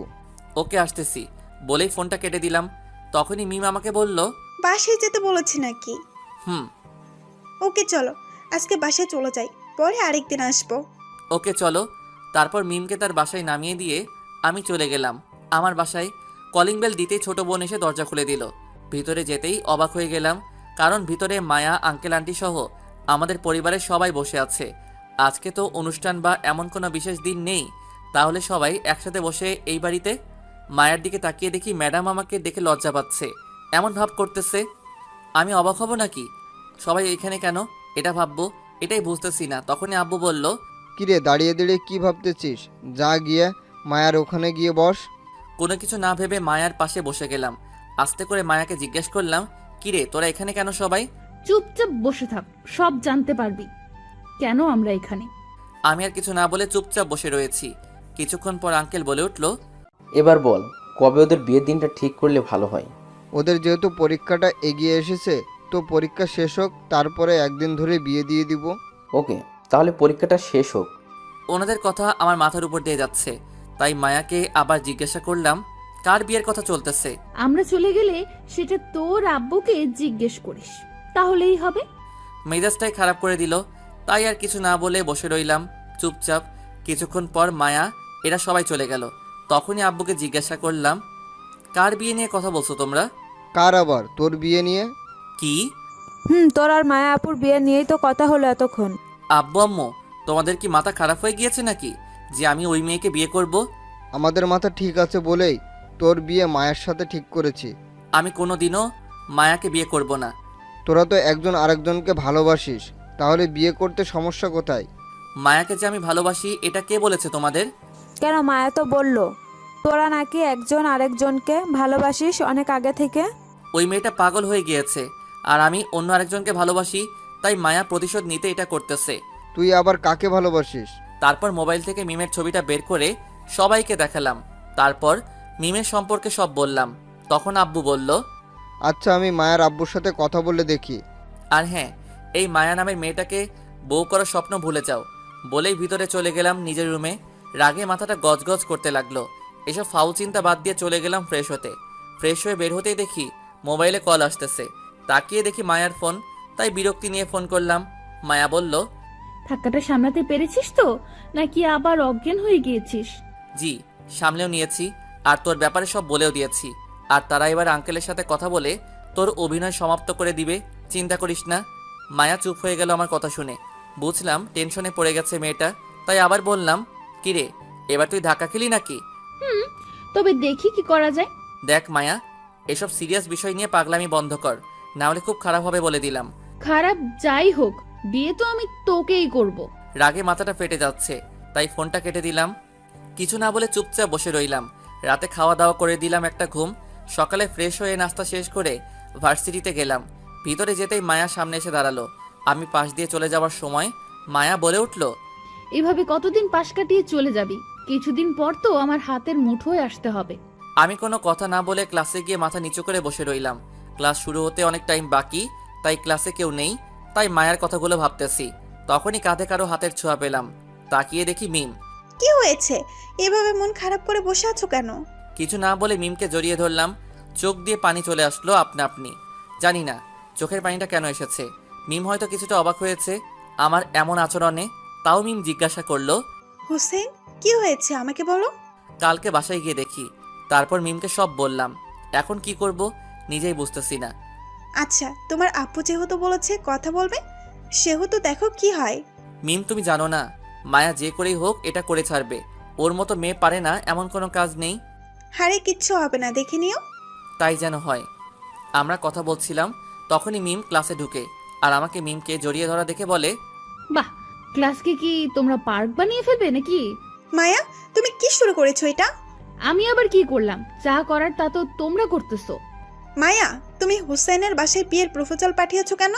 ওকে, আসতেছি। বলেই ফোনটা কেটে দিলাম। তখনই মিম আমাকে বলল, বাসায় যেতে বলেছি নাকি? হুম। ওকে চলো, আজকে বাসায় চলে যাই, পরে আরেকদিন আসবো। ওকে চলো। তারপর মিমকে তার বাসায় নামিয়ে দিয়ে আমি চলে গেলাম আমার বাসায়। কলিং বেল দিতেই ছোট বোন এসে দরজা খুলে দিল। ভিতরে যেতেই অবাক হয়ে গেলাম, কারণ ভিতরে মায়া, আঙ্কেল, আন্টি সহ আমাদের পরিবারের সবাই বসে আছে। আজকে তো অনুষ্ঠান বা এমন কোনো বিশেষ দিন নেই, তাহলে সবাই একসাথে বসে এই বাড়িতে। মায়ের দিকে তাকিয়ে দেখি ম্যাডাম আমাকে দেখে লজ্জা পাচ্ছে, এমন ভাব করতেছে। আমি অবাক হব নাকি? সবাই এখানে কেন এটা ভাববো, এটাই বুঝতেছি না। তখনই আব্বু বলল, কিরে, দাঁড়িয়ে দাঁড়িয়ে কি ভাবতেছিস? যা গিয়ে মায়ার ওখানে গিয়ে বস। কোনো কিছু না ভেবে মায়ার পাশে বসে গেলাম। আস্তে করে মায়াকে জিজ্ঞেস করলাম, কিরে তোরা এখানে কেন সবাই? চুপচাপ বসে থাক, সব জানতে পারবি। কেন আমরা এখানে? আমি আর কিছু না বলে চুপচাপ বসে রয়েছি। কিছুক্ষণ পর আঙ্কেল বলে উঠল, এবার বল কবে ওদের বিয়ের দিনটা ঠিক করলে ভালো হয়। ওদের যেহেতু পরীক্ষাটা এগিয়ে এসেছে, তো পরীক্ষা শেষ হোক, তারপরে একদিন ধরে বিয়ে দিয়ে দিব। ওকে, তাহলে পরীক্ষাটা শেষ হোক। ওনাদের কথা আমার মাথার উপর দিয়ে যাচ্ছে, তাই মায়াকে আবার জিজ্ঞাসা করলাম, কার বিয়ের কথা চলতেছে? আমরা চলে গেলে সেটা তোর আব্বুকে জিজ্ঞেস করিস, তাহলেই হবে। মেজাজটাই খারাপ করে দিল, তাই আর কিছু না বলে বসে রইলাম চুপচাপ। কিছুক্ষণ পর মায়া এরা সবাই চলে গেল। তখনই আব্বুকে জিজ্ঞাসা করলাম, কার বিয়ে নিয়ে কথা বলছো তোমরা? কার আবার? তোর বিয়ে নিয়ে। কি? তোর আর মায়া আপুর বিয়ে নিয়েই তো কথা হলো এতক্ষণ। আব্বু আম্মু, তোমাদের কি মাথা খারাপ হয়ে গিয়েছে নাকি যে আমি ওই মেয়েকে বিয়ে করব? আমাদের মাথা ঠিক আছে বলেই তোর বিয়ে মায়ের সাথে ঠিক করেছি। আমি কোনোদিনও মায়াকে বিয়ে করব না। তোরা তো একজন আরেকজনকে ভালোবাসিস, তাহলে বিয়ে করতে সমস্যা কোথায়? মায়াকে যে আমি ভালোবাসি এটা কে বলেছে তোমাদের? কেন, মায়া তো বললো তোরা নাকি একজন আরেকজনকে ভালোবাসিস অনেক আগে থেকে। ওই মেয়েটা পাগল হয়ে গিয়েছে, আর আমি অন্য আরেকজনকে ভালোবাসি, তাই মায়া প্রতিশোধ নিতে এটা করতেছে। তুই আবার কাকে ভালোবাসিস? তারপর মোবাইল থেকে মিমের ছবিটা বের করে সবাইকে দেখালাম। তারপর মিমের সম্পর্কে সব বললাম। তখন আব্বু বলল, আচ্ছা, আমি মায়ের আব্বুর সাথে কথা বলে দেখি। আর হ্যাঁ, এই মায়া নামের মেয়েটাকে বউ করার স্বপ্ন ভুলে যাও। বলেই ভিতরে চলে গেলাম নিজের রুমে। রাগে মাথাটা গজগজ করতে লাগলো। এসব ফাউ চিন্তা বাদ দিয়ে চলে গেলাম ফ্রেশ হতে। ফ্রেশ হয়ে বের হতেই দেখি মোবাইলে কল আসতেছে। তাকিয়ে দেখি মায়ার ফোন, তাই বিরক্তি নিয়ে ফোন করলাম। মায়া বলল, ধাক্কাটা সামলাতে পেরেছিস তো, নাকি আবার অজ্ঞান হয়ে গিয়েছিস? জি, সামলেও নিয়েছি, আর তোর ব্যাপারে সব বলেও দিয়েছি। আর তারা এবার আঙ্কেলের সাথে কথা বলে তোর অভিনয় সমাপ্ত করে দিবে, চিন্তা করিস না। মায়া চুপ হয়ে গেল আমার কথা শুনে। বুঝলাম টেনশনে পড়ে গেছে মেয়েটা, তাই আবার বললাম, কিরে, এবার তুই ধাক্কা খেলি নাকি? তবে দেখি কি করা যায়। দেখ মায়া, এসব সিরিয়াস বিষয় নিয়ে পাগলামি বন্ধ কর, না হলে খুব খারাপ হবে বলে দিলাম। খারাপ যাই হোক, বিয়ে তো আমি তোকেই করব। রাগে মাথাটা ফেটে যাচ্ছে, তাই ফোনটা কেটে দিলাম। কিছু না বলে চুপচাপ বসে রইলাম। রাতে খাওয়া দাওয়া করে দিলাম একটা ঘুম। সকালে ফ্রেশ হয়ে নাস্তা শেষ করে ভার্সিটিতে গেলাম। ভিতরে যেতেই মায়া সামনে এসে দাঁড়ালো। আমি পাশ দিয়ে চলে যাওয়ার সময় মায়া বলে উঠল, এভাবে কতদিন পাশ কাটিয়ে চলে যাবি? কিছুদিন পর তো আমার হাতের মুঠোয় আসতে হবে। আমি কোনো কথা না বলে ক্লাসে গিয়ে মাথা নিচু করে বসে রইলাম। ক্লাস শুরু হতে অনেক টাইম বাকি, তাই ক্লাসে কেউ নেই, তাই মায়ার কথাগুলো ভাবতেছি। তখনই কাঁধে কারো হাতের ছোঁয়া পেলাম। তাকিয়ে দেখি মিম। কি হয়েছে? এভাবে মন খারাপ করে বসে আছো কেন? কিছু না বলে মিমকে জড়িয়ে ধরলাম। চোখ দিয়ে পানি চলে আসলো আপনা আপনি। জানি না চোখের পানিটা কেন এসেছে। মিম হয়তো কিছুটা অবাক হয়েছে আমার এমন আচরণে। তাও মিম জিজ্ঞাসা করলো, হোসেন, কি হয়েছে আমাকে বলো। কালকে বাসায় গিয়ে দেখি। তারপর মিমকে সব বললাম। এখন কি করব নিজেই বুঝতেছি না। আচ্ছা, তোমার আপু যেহেতু বলেছে কথা বলবে, সেহেতু দেখো কি হয়। মিম, তুমি জানো না মায়া যে করেই হোক এটা করে ছাড়বে। ওর মতো মেয়ে পারে না এমন কোনো কাজ নেই। হারে কিচ্ছু হবে না, দেখে নিও। তাই যেন হয়। আমরা কথা বলছিলাম, তখনই মিম ক্লাসে ঢুকে আর আমাকে মিমকে জড়িয়ে ধরা দেখে বলে, বাহ, ক্লাসকে কি তোমরা পার্ক বানিয়ে ফেলবে নাকি? মায়া, তুমি কি শুরু করেছো এটা? আমি আবার কি করলাম? যা করার তা তো তোমরা করতেছো। মায়া, তুমি হোসেনের বাসায় বিয়ের প্রপোজাল পাঠিয়েছো কেন?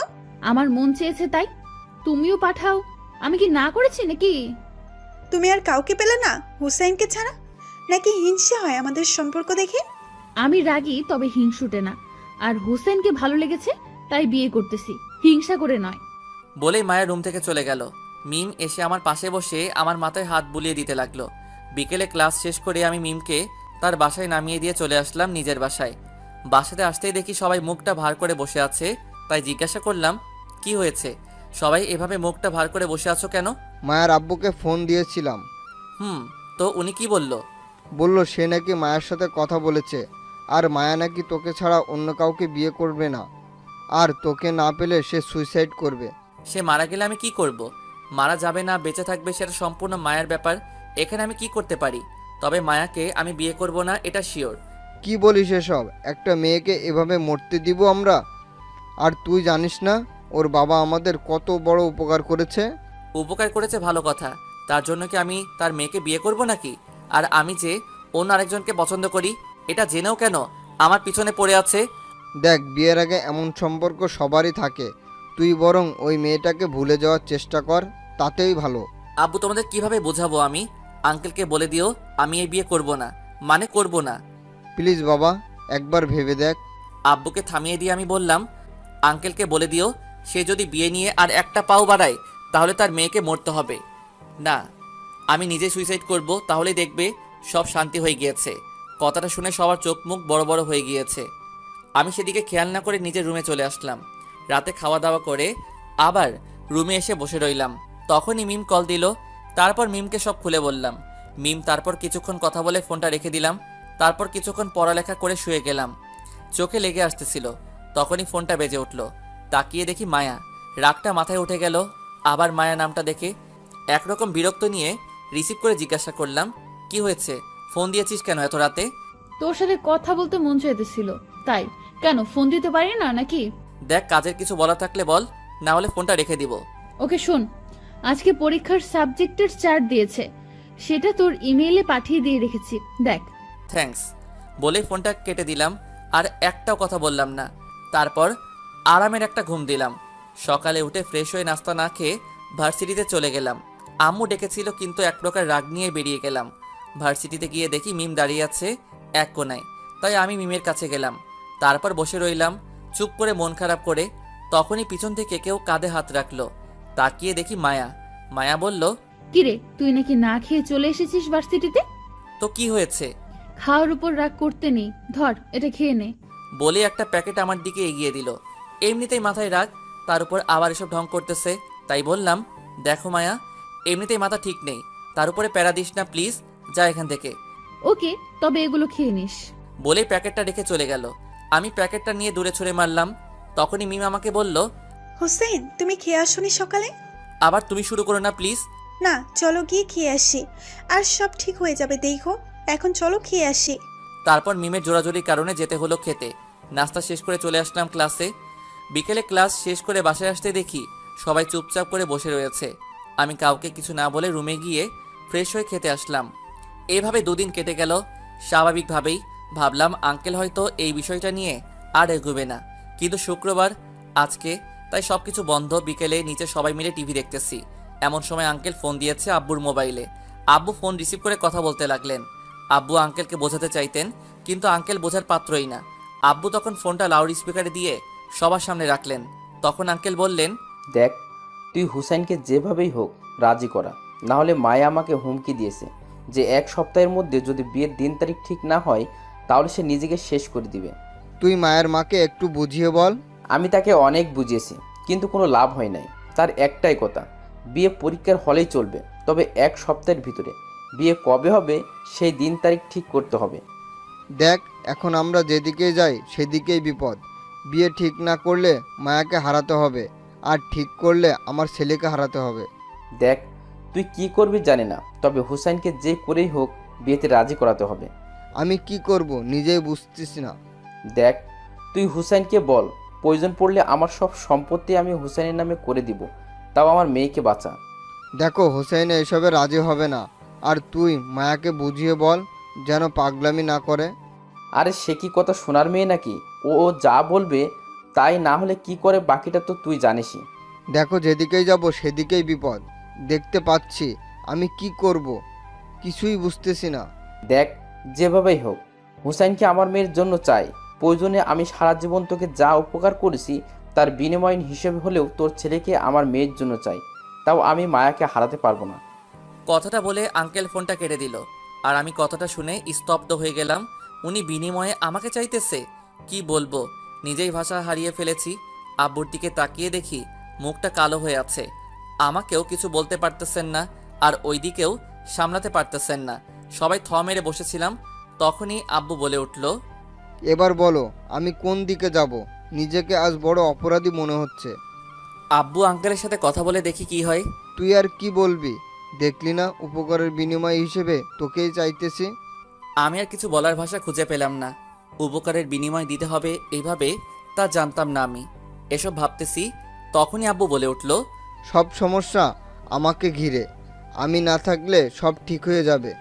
আমার মন চেয়েছে তাই। তুমিও পাঠাও। আমি কি না করেছি নাকি? তুমি আর কাউকে পেলে না হোসেনকে ছাড়া? নাকি হিংসা হয় আমাদের সম্পর্ক দেখে? আমি রাগী, তবে হিংসুটে না। আর হোসেনকে ভালো লেগেছে, তাই বিয়ে করতেছি, হিংসা করে নয়। বলেই মায়ের রুম থেকে চলে গেল। মিম এসে আমার পাশে বসে আমার মাথায় হাত বুলিয়ে দিতে লাগলো। বিকেলে ক্লাস শেষ করে আমি মিমকে তার বাসায় নামিয়ে দিয়ে চলে আসলাম নিজের বাসায়। বাসাতে আসতেই দেখি সবাই মুখটা ভার করে বসে আছে, তাই জিজ্ঞাসা করলাম, কি হয়েছে? সবাই এভাবে মুখটা ভার করে বসে আছো কেন? মায়ের আব্বুকে ফোন দিয়েছিলাম। তো উনি কি বলল? বলল সে নাকি মায়ের সাথে কথা বলেছে, আর মায়া নাকি তোকে ছাড়া অন্য কাউকে বিয়ে করবে না, আর তোকে না পেলে সে সুইসাইড করবে। সে মারা গেলে আমি কি করব? মারা যাবে না বেঁচে থাকবে সেটা সম্পূর্ণ মায়ের ব্যাপার। এখানে আমি কি করতে পারি? তবে মায়াকে আমি বিয়ে করব না, এটা শিওর। কি বলিস এসব? একটা মেয়েকে এভাবে মরতে দিব আমরা? আর তুই জানিস না ওর বাবা আমাদের কত বড় উপকার করেছে? উপকার করেছে ভালো কথা, তার জন্য কি আমি তার মেয়েকে বিয়ে করব নাকি? আর আমি যে অন্য আরেকজনকে পছন্দ করি এটা জেনেও কেন আমার পিছনে পড়ে আছে? দেখ, বিয়ের আগে এমন সম্পর্ক সবারই থাকে। তুই বরং ওই মেয়েটাকে ভুলে যাওয়ার চেষ্টা কর, তাতেই ভালো। আব্বু তোমাদের কিভাবে বোঝাবো আমি? আঙ্কেলকে বলে দিও আমি এই বিয়ে করব না, মানে করব না। প্লিজ বাবা, একবার ভেবে দেখ। আব্বুকে থামিয়ে দিয়ে আমি বললাম, আঙ্কেলকে বলে দিও সে যদি বিয়ে নিয়ে আর একটা পাও বাড়ায় তাহলে তার মেয়েকে মরতে হবে। না, আমি নিজে সুইসাইড করব, তাহলেই দেখবে সব শান্তি হয়ে গিয়েছে। কথাটা শুনে সবার চোখ মুখ বড় বড় হয়ে গিয়েছে। আমি সেদিকে খেয়াল না করে নিজের রুমে চলে আসলাম। রাতে খাওয়া দাওয়া করে আবার রুমে এসে বসে রইলাম। তখনই মিম কল দিল। তারপর মিমকে সব খুলে বললাম। মিম তারপর কিছুক্ষণ কথা বলে ফোনটা রেখে দিলাম। তারপর কিছুক্ষণ পড়ালেখা করে শুয়ে গেলাম। চোখে লেগে আসতেছিল, তখনই ফোনটা বেজে উঠল। তাকিয়ে দেখি মায়া। রাগটা মাথায় উঠে গেল। আবার মায়া নামটা দেখে একরকম বিরক্ত নিয়ে রিসিভ করে জিজ্ঞাসা করলাম, কি হয়েছে? ফোন দিয়েছিস কেন এত রাতে? তোর সাথে কথা বলতে মন চাইতেছিল, তাই। কেন, ফোন দিতে পারি না নাকি? দেখ, কাজের কিছু বলা থাকলে বল, না হলে ফোনটা রেখে দিব। ওকে শোন, আজকে পরীক্ষার সাবজেক্টের চার্ট দিয়েছে, সেটা তোর ইমেইলে পাঠিয়ে দিয়ে রেখেছি, দেখ। থ্যাঙ্কস বলে ফোনটা কেটে দিলাম। আর একটাও কথা বললাম না। তারপর আরামের একটা ঘুম দিলাম। সকালে উঠে ফ্রেশ হয়ে নাস্তা না খেয়ে ভার্সিটিতে চলে গেলাম। আম্মু ডেকেছিল, কিন্তু এক প্রকার রাগ নিয়ে বেরিয়ে গেলাম। ভার্সিটিতে গিয়ে দেখি মিম দাঁড়িয়ে আছে এক কোনায়, তাই আমি মিমের কাছে গেলাম। তারপর বসে রইলাম চুপ করে, মন খারাপ করে। তখনই পিছন থেকে কেউ কাঁধে হাত রাখলো। তাকিয়ে দেখি মায়া। মায়া বলল, কিরে, তুই নাকি না খেয়ে চলে এসেছিস ভার্সিটিতে? তো কি হয়েছে? খাওয়ার উপর রাগ করতে নেই, ধর এটা খেয়ে নে। বলে একটা প্যাকেট আমার দিকে এগিয়ে দিল। এমনিতেই মাথায় রাগ, তার উপর আবার এসব ঢং করতেছে। তাই বললাম, দেখো মায়া, এমনিতেই মাথা ঠিক নেই, তার উপরে প্যারা দিস না প্লিজ, যা এখান থেকে। ওকে, তবে এগুলো খেয়ে নিস। বলে প্যাকেটটা রেখে চলে গেল। আমি প্যাকেটটা নিয়ে দূরে ছুঁড়ে মারলাম। তখনই মিম আমাকে বলল, হোসেন, তুমি খেয়ে আসোনি সকালে? আবার তুমি শুরু করো না প্লিজ। না, চলো গিয়ে খেয়ে আসি, আর সব ঠিক হয়ে যাবে, দেখো। এখন চলো খেয়ে আসি। তারপর মিমের জোরাজোরির কারণে যেতে হলো খেতে। নাস্তা শেষ করে চলে আসলাম ক্লাসে। বিকেলে ক্লাস শেষ করে বাসায় আসতে দেখি সবাই চুপচাপ করে বসে রয়েছে। আমি কাউকে কিছু না বলে রুমে গিয়ে ফ্রেশ হয়ে খেতে আসলাম। এইভাবে দুদিন কেটে গেল। স্বাভাবিকভাবেই ভাবলাম আঙ্কেল হয়তো এই বিষয়টা নিয়ে আর এগোবে না, কিন্তু শুক্রবার আজকে, তাই সবকিছু বন্ধ। বিকেলে নিচে সবাই মিলে টিভি দেখতেছি। এমন সময় আঙ্কেল ফোন দিয়েছে আব্বুর মোবাইলে। আব্বু ফোন রিসিভ করে কথা বলতে লাগলেন। আব্বু আঙ্কেলকে বোঝাতে চাইতেন, কিন্তু আঙ্কেল বোঝার পাত্রই না। আব্বু তখন ফোনটা লাউড স্পিকারে দিয়ে সবার সামনে রাখলেন। তখন আঙ্কেল বললেন, দেখ, তুই হুসাইনকে যেভাবেই হোক রাজি করা, না হলে মায়া আমাকে হুমকি দিয়েছে যে 1 সপ্তাহের মধ্যে যদি বিয়ের দিন তারিখ ঠিক না হয় তাহলে সে নিজেকে শেষ করে দিবে। তুই মায়ের মাকে একটু বুঝিয়ে বল। আমি তাকে অনেক বুঝিয়েছি, কিন্তু কোনো লাভ হয় নাই। তার একটাই কথা, বিয়ে পরীক্ষার হলেই চলবে, তবে 1 সপ্তাহের ভিতরে। বিয়ে কবে হবে সেই দিন তারিখ ঠিক করতে হবে। দেখ, এখন আমরা যেদিকে যাই সেদিকেই বিপদ। বিয়ে ঠিক না করলে মায়াকে হারাতে হবে, আর ঠিক করলে আমার ছেলেকে হারাতে হবে। দেখ, তুই কি করবি জানি না, তবে হুসাইনকে যে করেই হোক বিয়েতে রাজি করাতে হবে। আমি কি করব নিজেই বুঝতেছি না। দেখ, তুই হুসাইনকে বল, প্রয়োজন পড়লে আমার সব সম্পত্তি আমি হুসাইনের নামে করে দিব, তাও আমার মেয়েকে বাঁচা। দেখো, হোসেন এসবে রাজি হবে না, আর তুই মায়াকে বুঝিয়ে বল যেন পাগলামি না করে। আরে সে কি কথা শোনার মেয়ে নাকি? ও যা বলবে তাই, না হলে কি করে বাকিটা তো তুই জানিসই। দেখো, যেদিকেই যাব সেদিকেই বিপদ দেখতে পাচ্ছি। আমি কি করব কিছুই বুঝতেছি না। দেখ, যেভাবেই হোক হুসাইনকে আমার মেয়ের জন্য চাই। প্রয়োজনে আমি সারা জীবন তোকে যা উপকার করেছি তার বিনিময় হিসেবে হলেও তোর ছেলেকে আমার মেয়ের জন্য চাই, তাও আমি মায়াকে হারাতে পারবো না। কথাটা বলে আঙ্কেল ফোনটা কেটে দিল। আর আমি কথাটা শুনে স্তব্ধ হয়ে গেলাম। উনি বিনিময়ে আমাকে চাইতেছে? কি বলবো, নিজেই ভাষা হারিয়ে ফেলেছি। আব্বুর দিকে তাকিয়ে দেখি মুখটা কালো হয়ে আছে। আমাকেও কিছু বলতে পারতেছেন না, আর ওইদিকেও সামলাতে পারতেছেন না। সবাই থ মেরে বসেছিলাম। তখনই আব্বু বলে উঠল, এবার বলো, আমি কোন দিকে যাব? নিজেকে আজ বড় অপরাধী মনে হচ্ছে। আব্বু আঙ্কেলের সাথে কথা বলে দেখি কি হয়। তুই আর কি বলবি? দেখলি না, উপকারের বিনিময় হিসেবে তোকেই চাইতেছি। আমি আর কিছু বলার ভাষা খুঁজে পেলাম না। উপকারের বিনিময় দিতে হবে এইভাবে তা জানতাম না আমি। এসব ভাবতেছি, তখনই আব্বু বলে উঠল, সব সমস্যা আমাকে ঘিরে। আমি না থাকলে সব ঠিক হয়ে যাবে।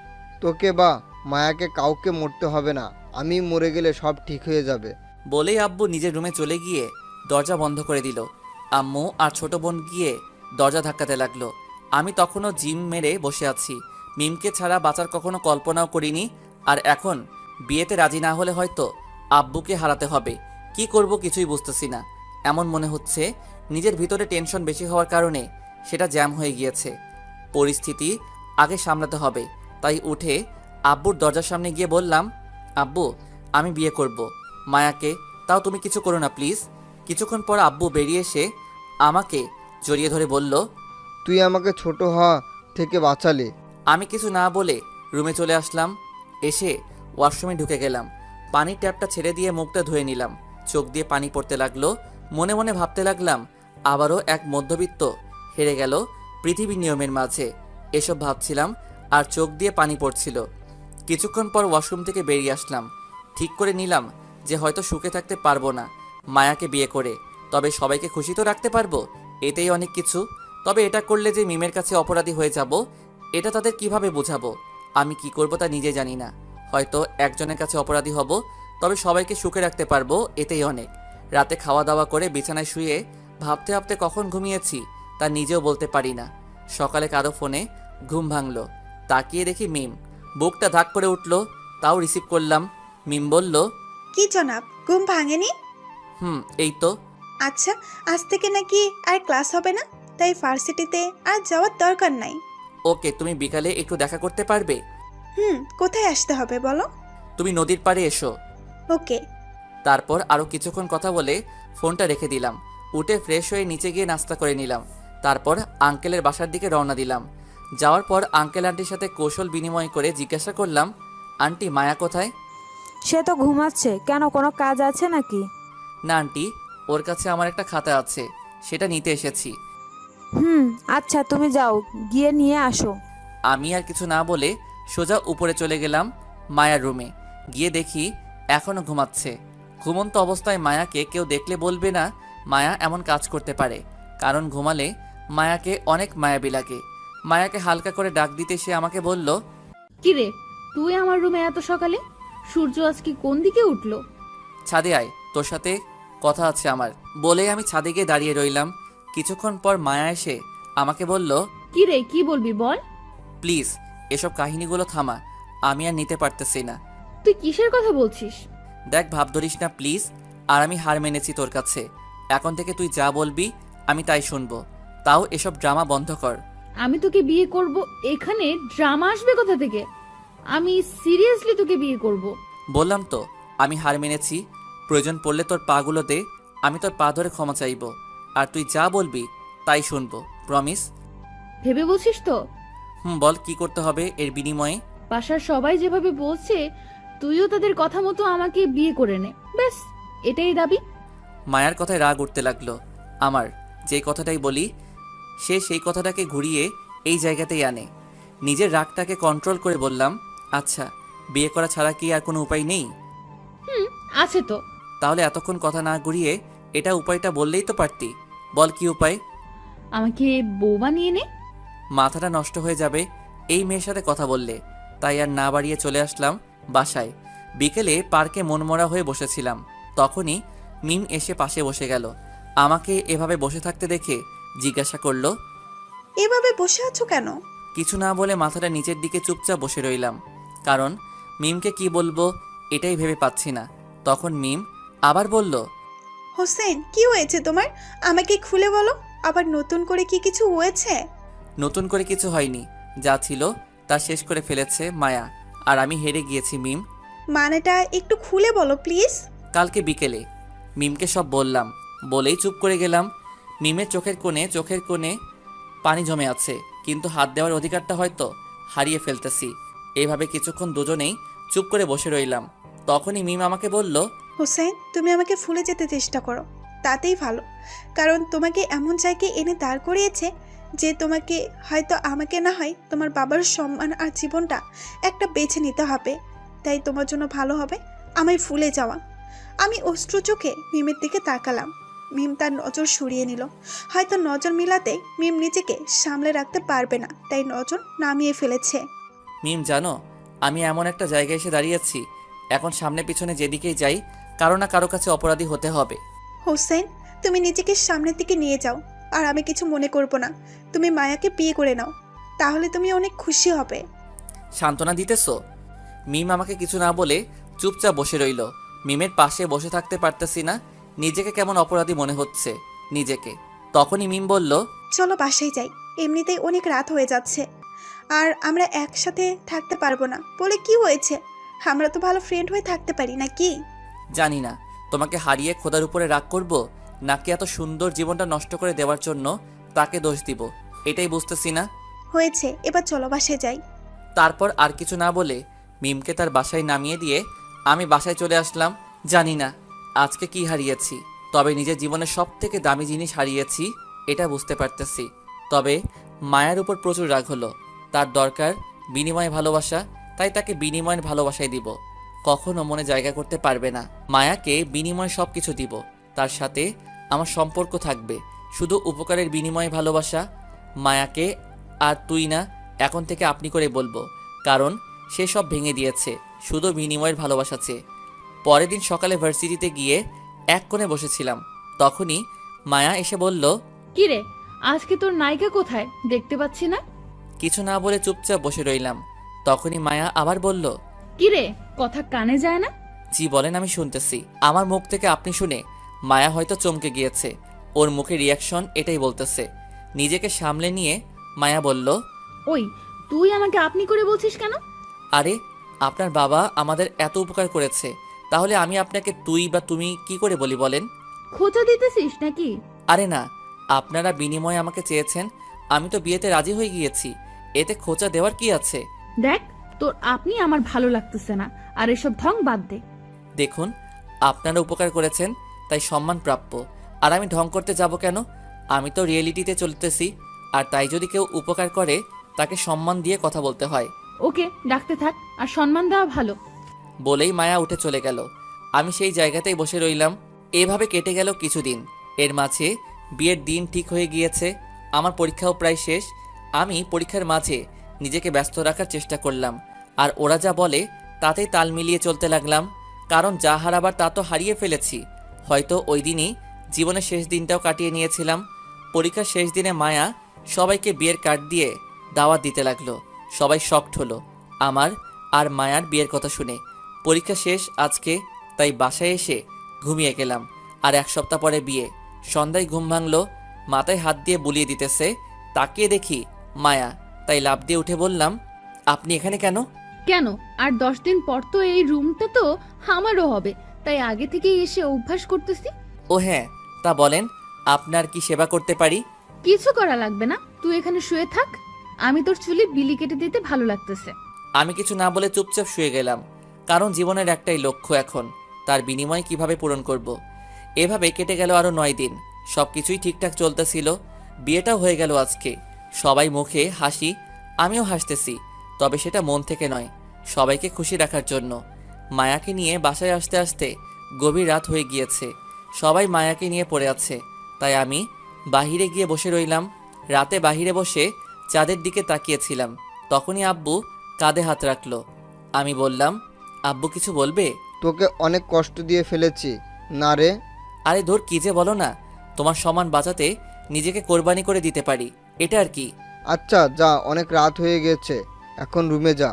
তোকে বা মায়াকে কাউকে মরতে হবে না। আমি মরে গেলে সব ঠিক হয়ে যাবে। বলেই আব্বু নিজের রুমে চলে গিয়ে দরজা বন্ধ করে দিল। আম্মু আর ছোট বোন গিয়ে দরজা ধাক্কাতে লাগলো। আমি তখনও জিম মেরে বসে আছি। মিমকে ছাড়া বাঁচার কখনো কল্পনাও করিনি। আর এখন বিয়েতে রাজি না হলে হয়তো আব্বুকে হারাতে হবে। কি করব কিছুই বুঝতেছি না। এমন মনে হচ্ছে নিজের ভিতরে টেনশন বেশি হওয়ার কারণে সেটা জ্যাম হয়ে গিয়েছে। পরিস্থিতি আগে সামলাতে হবে। তাই উঠে আব্বুর দরজার সামনে গিয়ে বললাম, আব্বু আমি বিয়ে করব মায়াকে, তাও তুমি কিছু করো না প্লিজ। কিছুক্ষণ পর আব্বু বেরিয়ে এসে আমাকে জড়িয়ে ধরে বলল, তুই আমাকে ছোট হওয়া থেকে বাঁচালে। আমি কিছু না বলে রুমে চলে আসলাম। এসে ওয়াশরুমে ঢুকে গেলাম। পানির ট্যাপটা ছেড়ে দিয়ে মুখটা ধুয়ে নিলাম। চোখ দিয়ে পানি পড়তে লাগলো। মনে মনে ভাবতে লাগলাম, আবারও এক মধ্যবিত্ত হেরে গেল পৃথিবীর নিয়মের মাঝে। এসব ভাবছিলাম আর চোখ দিয়ে পানি পড়ছিল। কিছুক্ষণ পর ওয়াশরুম থেকে বেরিয়ে আসলাম। ঠিক করে নিলাম যে হয়তো সুখে থাকতে পারবো না মায়াকে বিয়ে করে, তবে সবাইকে খুশি তো রাখতে পারবো, এতেই অনেক কিছু। তবে এটা করলে যে মিমের কাছে অপরাধী হয়ে যাব, এটা তাদের কিভাবে বোঝাবো? আমি কি করব তা নিজে জানি না। হয়তো একজনের কাছে অপরাধী হব, তবে সবাইকে সুখে রাখতে পারবো, এতেই অনেক। রাতে খাওয়া দাওয়া করে বিছানায় শুয়ে ভাবতে ভাবতে কখন ঘুমিয়েছি তা নিজেও বলতে পারি না। সকালে কারো ফোনে ঘুম ভাঙলো। তাকিয়ে দেখি মিম। বুকটা ধাক করে উঠলো, তাও রিসিভ করলাম। মিম বলল, কি জনাব, ঘুম ভাঙেনি? এই তো। আচ্ছা, আজ থেকে নাকি আর ক্লাস হবে না, তাই ভার্সিটিতে আর যাওয়ার দরকার নাই। ওকে, তুমি বিকালে একটু দেখা করতে পারবে? কোথায় আসতে হবে বলো? তুমি নদীর পাড়ে এসো। ওকে। তারপর আরও কিছুক্ষণ কথা বলে ফোনটা রেখে দিলাম। উঠে ফ্রেশ হয়ে নিচে গিয়ে নাস্তা করে নিলাম। তারপর আঙ্কেলের বাসার দিকে রওনা দিলাম। যাওয়ার পর আঙ্কেল আন্টির সাথে কৌশল বিনিময় করে জিজ্ঞাসা করলাম, আন্টি মায়া কোথায়? সে তো ঘুমাচ্ছে। কেন, কোনো কাজ আছে নাকি? না আন্টি, ওর কাছে আমার একটা খাতা আছে, সেটা নিতে এসেছি। আচ্ছা, তুমি যাও, গিয়ে নিয়ে আসো। আমি আর কিছু না বলে সোজা উপরে চলে গেলাম মায়ার রুমে। গিয়ে দেখি এখনও ঘুমাচ্ছে। ঘুমন্ত অবস্থায় মায়াকে কেউ দেখলে বলবে না মায়া এমন কাজ করতে পারে, কারণ ঘুমালে মায়াকে অনেক মায়াবী লাগে। মায়াকে হালকা করে ডাক দিতে সে আমাকে বলল, কি রে, তুই আমার রুমে এত সকালে? সূর্য আজকে কোন দিকে উঠলো? ছাদে আয়, তোর সাথে কথা আছে আমার। বলে আমি ছাদে গিয়ে দাঁড়িয়ে রইলাম। কিছুক্ষণ পর মায়া এসে আমাকে বলল, কি রে, কি বলবি বল? প্লিজ এসব কাহিনীগুলো থামা, আমি আর নিতে পারতেছি না। তুই কিসের কথা বলছিস? দেখ, ভাব ধরিস না প্লিজ। আর আমি হার মেনেছি তোর কাছে। এখন থেকে তুই যা বলবি আমি তাই শুনবো। তাও এসব ড্রামা বন্ধ কর। আমি তোকে বিয়ে করব, এখানে ড্রামা আসবে কোথা থেকে? আমি সিরিয়াসলি তোকে বিয়ে করব। বললাম তো আমি হার মেনেছি। প্রয়োজন পড়লে তোর পাগুলো দে, আমি তোর পা ধরে ক্ষমা চাইবো। আর তুই যা বলবি তাই শুনবো, প্রমিস? ভেবে বলছিস তো? বল কি করতে হবে এর বিনিময়ে? বাসার সবাই যেভাবে বলছে, তুইও তাদের কথা মতো আমাকে বিয়ে করে নে, ব্যাস এটাই দাবি। মায়ার কথায় রাগ উঠতে লাগলো আমার। যেই কথাটাই বলি সে সেই কথাটাকে ঘুরিয়ে এই জায়গাতেই আনে। নিজের রাগটাকে কন্ট্রোল করে বললাম, আচ্ছা বিয়ে করা ছাড়া কি আর কোনো উপায় নেই? আছে তো। তাহলে এতক্ষণ কথা না ঘুরিয়ে এটা উপায়টা বললেই তো পারতি। বল কি উপায়? আমাকে বউ বানিয়ে নে। মাথাটা নষ্ট হয়ে যাবে এই মেয়ের সাথে কথা বললে। তাই আর না বাড়িয়ে চলে আসলাম বাসায়। বিকেলে পার্কে মনমরা হয়ে বসেছিলাম। তখনই মিম এসে পাশে বসে গেল। আমাকে এভাবে বসে থাকতে দেখে জিজ্ঞাসা করলো, এভাবে বসে আছো কেন? কিছু না বলে মাথাটা নিচের দিকে চুপচাপ বসে রইলাম, কারণ মিমকে কি বলবো এটাই ভেবে পাচ্ছি না। তখন মিম আবার বলল, হোসেন, কি হয়েছে তোমার? আমাকে খুলে বলো। আবার নতুন করে কি কিছু হয়েছে? নতুন করে কিছু হয়নি, যা ছিল তা শেষ করে ফেলেছে মায়া, আর আমি হেরে গিয়েছি মিম। মানেটা একটু খুলে বলো প্লিজ। কালকে বিকেলে মিমকে সব বললাম, বলেই চুপ করে গেলাম। মিমের চোখের কোণে পানি জমে আছে, কিন্তু হাত দেওয়ার অধিকারটা হয়তো হারিয়ে ফেলতেছি। এইভাবে কিছুক্ষণ দুজনেই চুপ করে বসে রইলাম। তখনই মিম আমাকে বলল, হোসেন, তুমি আমাকে ভুলে যেতে চেষ্টা করো, তাতেই ভালো। কারণ তোমাকে এমন জায়গায় এনে দাঁড় করিয়েছে যে তোমাকে, হয়তো আমাকে না হয় তোমার বাবার সম্মান আর জীবনটা একটা বেছে নিতে হবে। তাই তোমার জন্য ভালো হবে আমায় ভুলে যাওয়া। আমি অশ্রু চোখে মিমের দিকে তাকালাম। মিম তার নজর সরিয়ে নিল। হয়তো নজর মিলাতে মিম নিজেকে সামলে রাখতে পারবে না, তাই নজর নামিয়ে ফেলেছে। মিম জানো, আমি এমন একটা জায়গায় এসে দাঁড়িয়েছি, এখন সামনে পিছনে যেদিকেই যাই কারো না কারো কাছে অপরাধী হতে হবে। হোসেন, তুমি নিজেকে সামনের দিকে নিয়ে যাও। আর আমি কিছু মনে করব না। তুমি মায়াকে বিয়ে করে নাও, তাহলে তুমি অনেক খুশি হবে। সান্ত্বনা দিতেছো? মিম আমাকে কিছু না বলে চুপচাপ বসে রইল। মিমের পাশে বসে থাকতে পারতেছি না, নিজেকে কেমন অপরাধী মনে হচ্ছে নিজেকে। তখনই মিম বলল, চলো বাসায় যাই, এমনিতেই অনেক রাত হয়ে যাচ্ছে, আর আমরা একসাথে থাকতে পারবো না বলে কি হয়েছে? আমরা তো ভালো ফ্রেন্ড হয়ে থাকতে পারি নাকি? জানি না তোমাকে হারিয়ে খোদার উপরে রাগ করব, নাকি এত সুন্দর জীবনটা নষ্ট করে দেওয়ার জন্য তাকে দোষ দিব, এটাই বুঝতেছি না। হয়েছে, এবার চলো বাসায় যাই। তারপর আর কিছু না বলে মিমকে তার বাসায় নামিয়ে দিয়ে আমি বাসায় চলে আসলাম। জানি না আজকে কি হারিয়েছি, তবে নিজের জীবনের সব থেকে দামি জিনিস হারিয়েছি, এটা বুঝতে পারতেছি। তবে মায়ার উপর প্রচুর রাগ হলো। তার দরকার বিনিময় ভালোবাসা, তাই তাকে বিনিময়ের ভালোবাসাই দিব। কখনো মনে জায়গা করতে পারবে না। মায়াকে বিনিময় সব কিছু দিব, তার সাথে আমার সম্পর্ক থাকবে শুধু উপকারের বিনিময়ে ভালোবাসা। মায়াকে আর তুই না, এখন থেকে আপনি করে বলবো, কারণ সে সব ভেঙে দিয়েছে শুধু বিনিময়ের ভালোবাসা চেয়ে। পরের দিন সকালে ভার্সিটিতে গিয়ে এক কোণে বসেছিলাম, তখনই মায়া এসে বলল, কি রে, আজকে তোর নায়িকা কোথায়? দেখতে পাচ্ছি না। কিছু না বলে চুপচাপ বসে রইলাম। তখনই মায়া আবার বলল, কি রে, কথা কানে যায় না? জি বলেন, আমি শুনতেছি। আমার মুখ থেকে আপনি শুনে মায়া হয়তো চমকে গিয়েছে, ওর মুখে রিয়াকশন এটাই বলতেছে। নিজেকে সামলে নিয়ে মায়া বলল, ওই, তুই আমাকে আপনি করে বলছিস কেন? আরে আপনার বাবা আমাদের এত উপকার করেছে, তাহলে আমি আপনাকে তুই বা তুমি কি করে বলি বলেন? খোঁচা দিতেছিস নাকি? আরে না, আপনারা বিনিময়ে আমাকে চেয়েছেন, আমি তো বিয়েতে রাজি হয়ে গিয়েছি, এতে খোঁচা দেওয়ার কি আছে? দেখ, তোর আপনি আমার ভালো লাগতেছে না, আর এসব ঢং বাদ দে। দেখুন, আপনারা উপকার করেছেন তাই সম্মান প্রাপ্য, আর আমি ঢং করতে যাব কেন? আমি তো রিয়েলিটিতে চলতেছি, আর তাই যদি কেউ উপকার করে তাকে সম্মান দিয়ে কথা বলতে হয়। ওকে, ডাকতে থাক, আর সম্মান দেওয়া ভালো। বলেই মায়া উঠে চলে গেল। আমি সেই জায়গাতেই বসে রইলাম। এভাবে কেটে গেল কিছুদিন। এর মাঝে বিয়ের দিন ঠিক হয়ে গিয়েছে, আমার পরীক্ষাও প্রায় শেষ। আমি পরীক্ষার মাঝে নিজেকে ব্যস্ত রাখার চেষ্টা করলাম, আর ওরা যা বলে তাতেই তাল মিলিয়ে চলতে লাগলাম, কারণ যা হারাবার তা তো হারিয়ে ফেলেছি। হয়তো ওই দিনই জীবনের শেষ দিনটাও কাটিয়ে নিয়েছিলাম। পরীক্ষার শেষ দিনে মায়া সবাইকে বিয়ের কার্ড দিয়ে দাওয়াত দিতে লাগলো। সবাই শকড হলো আমার আর মায়ার বিয়ের কথা শুনে। পরীক্ষা শেষ আজকে, তাই বাসায় এসে ঘুমিয়ে গেলাম। আর এক সপ্তাহ পরে বিয়ে। সন্ধ্যায় ঘুম ভাঙলো, মাথায় হাত দিয়ে বুলিয়ে দিতেছে, তাকিয়ে দেখি মায়া, তাই লাফ দিয়ে উঠে বললাম, আপনি এখানে কেন? কেন, আর 10 দিন পর তো এই রুমটা তো আমারও হবে, তাই আগে থেকেই এসে অভ্যাস করতেছি। ও হ্যাঁ, তা বলেন, আপনার কি সেবা করতে পারি? কিছু করা লাগবে না, তুই এখানে শুয়ে থাক, আমি তোর চুলে বিলি কেটে দিতে ভালো লাগতেছে। আমি কিছু না বলে চুপচাপ শুয়ে গেলাম, কারণ জীবনের একটাই লক্ষ্য এখন, তার বিনিময় কিভাবে পূরণ করব। এভাবে কেটে গেল আরও 9 দিন। সব কিছুই ঠিকঠাক চলতেছিল, বিয়েটাও হয়ে গেল আজকে। সবাই মুখে হাসি, আমিও হাসতেছি, তবে সেটা মন থেকে নয়, সবাইকে খুশি রাখার জন্য। মায়াকে নিয়ে বাসায় আসতে আসতে গভীর রাত হয়ে গিয়েছে। সবাই মায়াকে নিয়ে পড়ে আছে, তাই আমি বাহিরে গিয়ে বসে রইলাম। রাতে বাহিরে বসে চাঁদের দিকে তাকিয়েছিলাম, তখনই আব্বু কাঁধে হাত রাখলো। আমি বললাম, আব্বু কিছু বলবে? তোকে অনেক কষ্ট দিয়ে ফেলেছি না রে। আরে ধর, কি যে বলো না, তোমার সম্মান বাঁচাতে নিজেকে কোরবানি করে দিতে পারি, এটা আর কি। আচ্ছা যা, অনেক রাত হয়ে গেছে, এখন রুমে যা।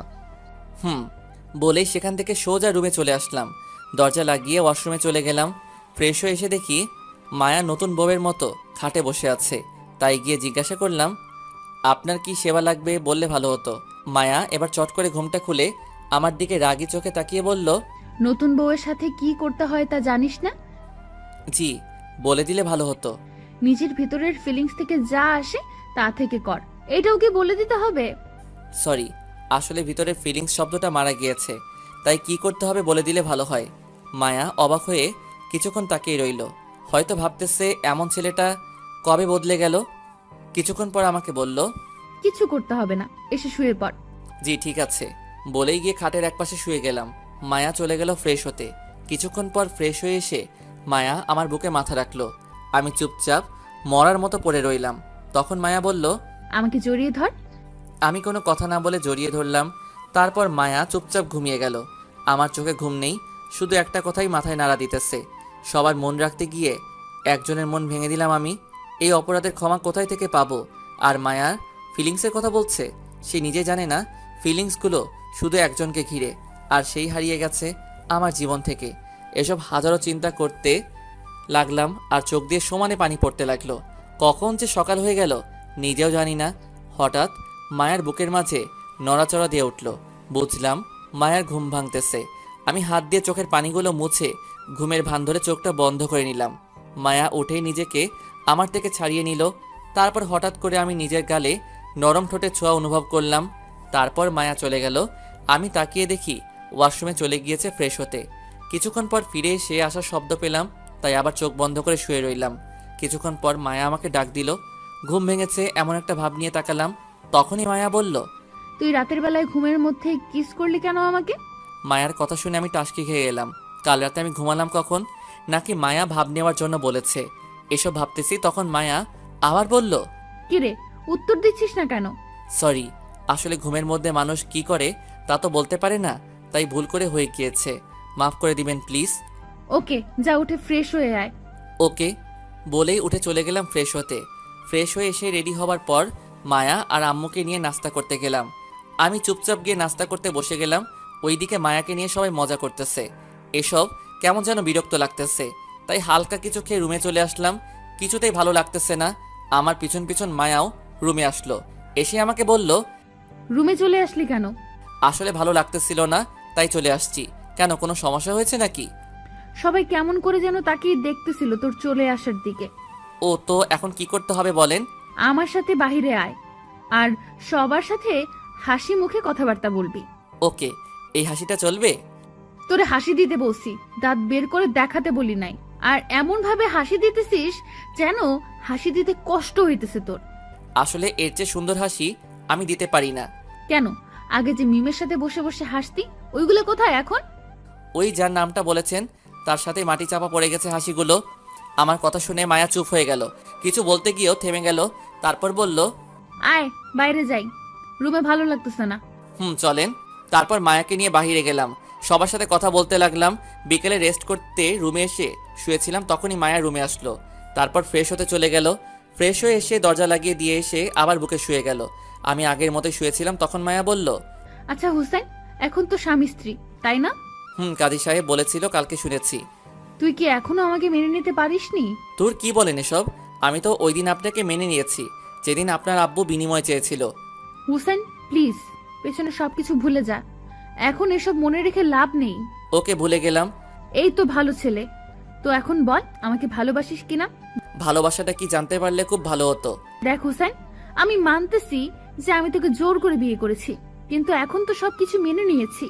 বলেই সেখান থেকে সোজা রুমে চলে আসলাম। দরজা লাগিয়ে ওয়াশরুমে চলে গেলাম। ফ্রেশ হয়ে এসে দেখি মায়া নতুন বউয়ের মতো খাটে বসে আছে, তাই গিয়ে জিজ্ঞাসা করলাম, আপনার কি সেবা লাগবে বললে ভালো হতো। মায়া এবার চট করে ঘুমটা খুলে আমার দিকে রাগী চোখে তাকিয়ে বলল, নতুন বউয়ের সাথে কি করতে হয় তা জানিস না? জি, বলে দিলে ভালো হতো। নিজের ভিতরের ফিলিংস থেকে যা আসে তা থেকে কর, এটাও কি বলে দিতে হবে? সরি, আসলে ভিতরে ফিলিংস শব্দটা মারা গিয়েছে, তাই কি করতে হবে বলে দিলে ভালো হয়। মায়া অবাক হয়ে কিছুক্ষণ তাকিয়ে রইল, হয়তো ভাবতেছে এমন ছেলেটা কবে বদলে গেল। কিছুক্ষণ পর আমাকে বলল, কিছু করতে হবে না, এসে শুয়ে পড়। জি ঠিক আছে, বলেই গিয়ে খাটের একপাশে শুয়ে গেলাম। মায়া চলে গেল ফ্রেশ হতে। কিছুক্ষণ পর ফ্রেশ হয়ে এসে মায়া আমার বুকে মাথা রাখলো। আমি চুপচাপ মরার মতো পড়ে রইলাম। তখন মায়া বলল, আমাকে জড়িয়ে ধর। আমি কোনো কথা না বলে জড়িয়ে ধরলাম। তারপর মায়া চুপচাপ ঘুমিয়ে গেল। আমার চোখে ঘুম নেই, শুধু একটা কথাই মাথায় নাড়া দিতেছে। সবার মন রাখতে গিয়ে একজনের মন ভেঙে দিলাম আমি। এই অপরাধের ক্ষমা কোথায় থেকে পাবো? আর মায়ার ফিলিংসের কথা বলছে, সে নিজে জানে না ফিলিংসগুলো শুধু একজনকে ঘিরে, আর সেই হারিয়ে গেছে আমার জীবন থেকে। এসব হাজারো চিন্তা করতে লাগলাম আর চোখ দিয়ে সমানে পানি পড়তে লাগলো। কখন যে সকাল হয়ে গেল নিজেও জানি না। হঠাৎ মায়ার বুকের মাঝে নড়াচড়া দিয়ে উঠল। বুঝলাম মায়ার ঘুম ভাঙতেছে। আমি হাত দিয়ে চোখের পানিগুলো মুছে ঘুমের ভান ধরে চোখটা বন্ধ করে নিলাম। মায়া উঠেই নিজেকে আমার থেকে ছাড়িয়ে নিল। তারপর হঠাৎ করে আমি নিজের গালে নরম ঠোঁটের ছোঁয়া অনুভব করলাম। তারপর মায়া চলে গেল। আমি তাকিয়ে দেখি ওয়াশরুমে চলে গিয়েছে ফ্রেশ হতে। কিছুক্ষণ পর ফিরে এসে আসার শব্দ পেলাম, তাই আবার চোখ বন্ধ করে শুয়ে রইলাম। কিছুক্ষণ পর মায়া আমাকে ডাক দিল। ঘুম ভেঙেছে এমন একটা ভাব নিয়ে তাকালাম। তখনই মায়া বলল, তুই রাতের বেলায় ঘুমের মধ্যে কিস করলি কেন আমাকে? মায়ার কথা শুনে আমি টাসকি খেয়ে এলাম। কাল রাতে আমি ঘুমালাম কখন? নাকি মায়া ভাব নেওয়ার জন্য বলেছে? এসব ভাবতেছি তখন মায়া আবার বলল, কিরে, উত্তর দিচ্ছিস না কেন? সরি, আসলে ঘুমের মধ্যে মানুষ কি করে তা তো বলতে পারে না, তাই ভুল করে হয়ে গিয়েছে, মাফ করে দিবেন প্লিজ। ওকে, যা উঠে ফ্রেশ হয়ে আয়। ওকে বলেই উঠে চলে গেলাম ফ্রেশ হতে। ফ্রেশ হয়ে এসে রেডি হবার পর মায়া আর আম্মুকে নিয়ে নাস্তা করতে গেলাম। আমি চুপচাপ গিয়ে নাস্তা করতে বসে গেলাম। ওইদিকে মায়াকে নিয়ে সবাই মজা করতেছে। এসব কেমন যেন বিরক্ত লাগতেছে, তাই হালকা কিছু খেয়ে রুমে চলে আসলাম। কিছুতেই ভালো লাগতেছে না। আমার পিছন পিছন মায়াও রুমে আসলো। এসে আমাকে বলল, রুমে চলে আসলি কেন? আসলে ভালো লাগতেছিল না তাই চলে আসছি। কেন, কোনো সমস্যা হয়েছে নাকি? সবাই কেমন করে যেন তাকিয়ে দেখতেছিল তোর চলে আসার দিকে। ও তো এখন কি করতে হবে বলেন? আমার সাথে বাহিরে আয়, আর সবার সাথে হাসি মুখে কথাবার্তা বলবি। ওকে, এই হাসিটা চলবে? তোরে হাসি দিতে বলছি, দাঁত বের করে দেখাতে বলি নাই। আর এমন ভাবে হাসি দিতেছিস যেন হাসি দিতে কষ্ট হইতেছে তোর। আসলে এর চেয়ে সুন্দর হাসি আমি দিতে পারি না। কেন, আগে যে মিমের সাথে বসে বসে হাসতি, ওইগুলো কোথায় এখন? ওই যার নামটা বলেছেন তার সাথে মাটি চাপা পড়ে গেছে হাসিগুলো। আমার কথা শুনে মায়া চুপ হয়ে গেল। কিছু বলতে গিয়েও থেমে গেল। তারপর বলল, আয় বাইরে যাই, রুমে ভালো লাগতেছে না। চলেন। তারপর মায়াকে নিয়ে বাইরে গেলাম। সবার সাথে কথা বলতে লাগলাম। বিকেলে রেস্ট করতে রুমে এসে শুয়েছিলাম, তখনই মায়া রুমে আসলো। তারপর ফ্রেশ হতে চলে গেল। ফ্রেশ হয়ে এসে দরজা লাগিয়ে দিয়ে এসে আবার বুকে শুয়ে গেল। আমি আগের মতোই শুয়েছিলাম। তখন মায়া বলল, আচ্ছা হুসেন, এখন তো স্বামী স্ত্রী, তাই না? কাজী সাহেব বলেছিল, কালকে শুনেছি। তুই কি এখনো আমাকে মেনে নিতে পারিসনি? তোর কি বলেন এসব? আমি তো ওই দিন আপনাকে মেনে নিয়েছি, যেদিন আপনার আব্বু বিনিময় চেয়েছিল। হুসেন প্লিজ, পেছনে সবকিছু ভুলে যা। এখন এসব মনে রেখে লাভ নেই। ওকে, ভুলে গেলাম। এই তো ভালো ছেলে। তো এখন বল, আমাকে ভালোবাসিস কিনা? ভালোবাসাটা কি জানতে পারলে খুব ভালো হতো। দেখ হুসেন, আমি মানতেছি যে আমি তোকে জোর করে বিয়ে করেছি, কিন্তু এখন তো সবকিছু মেনে নিয়েছি।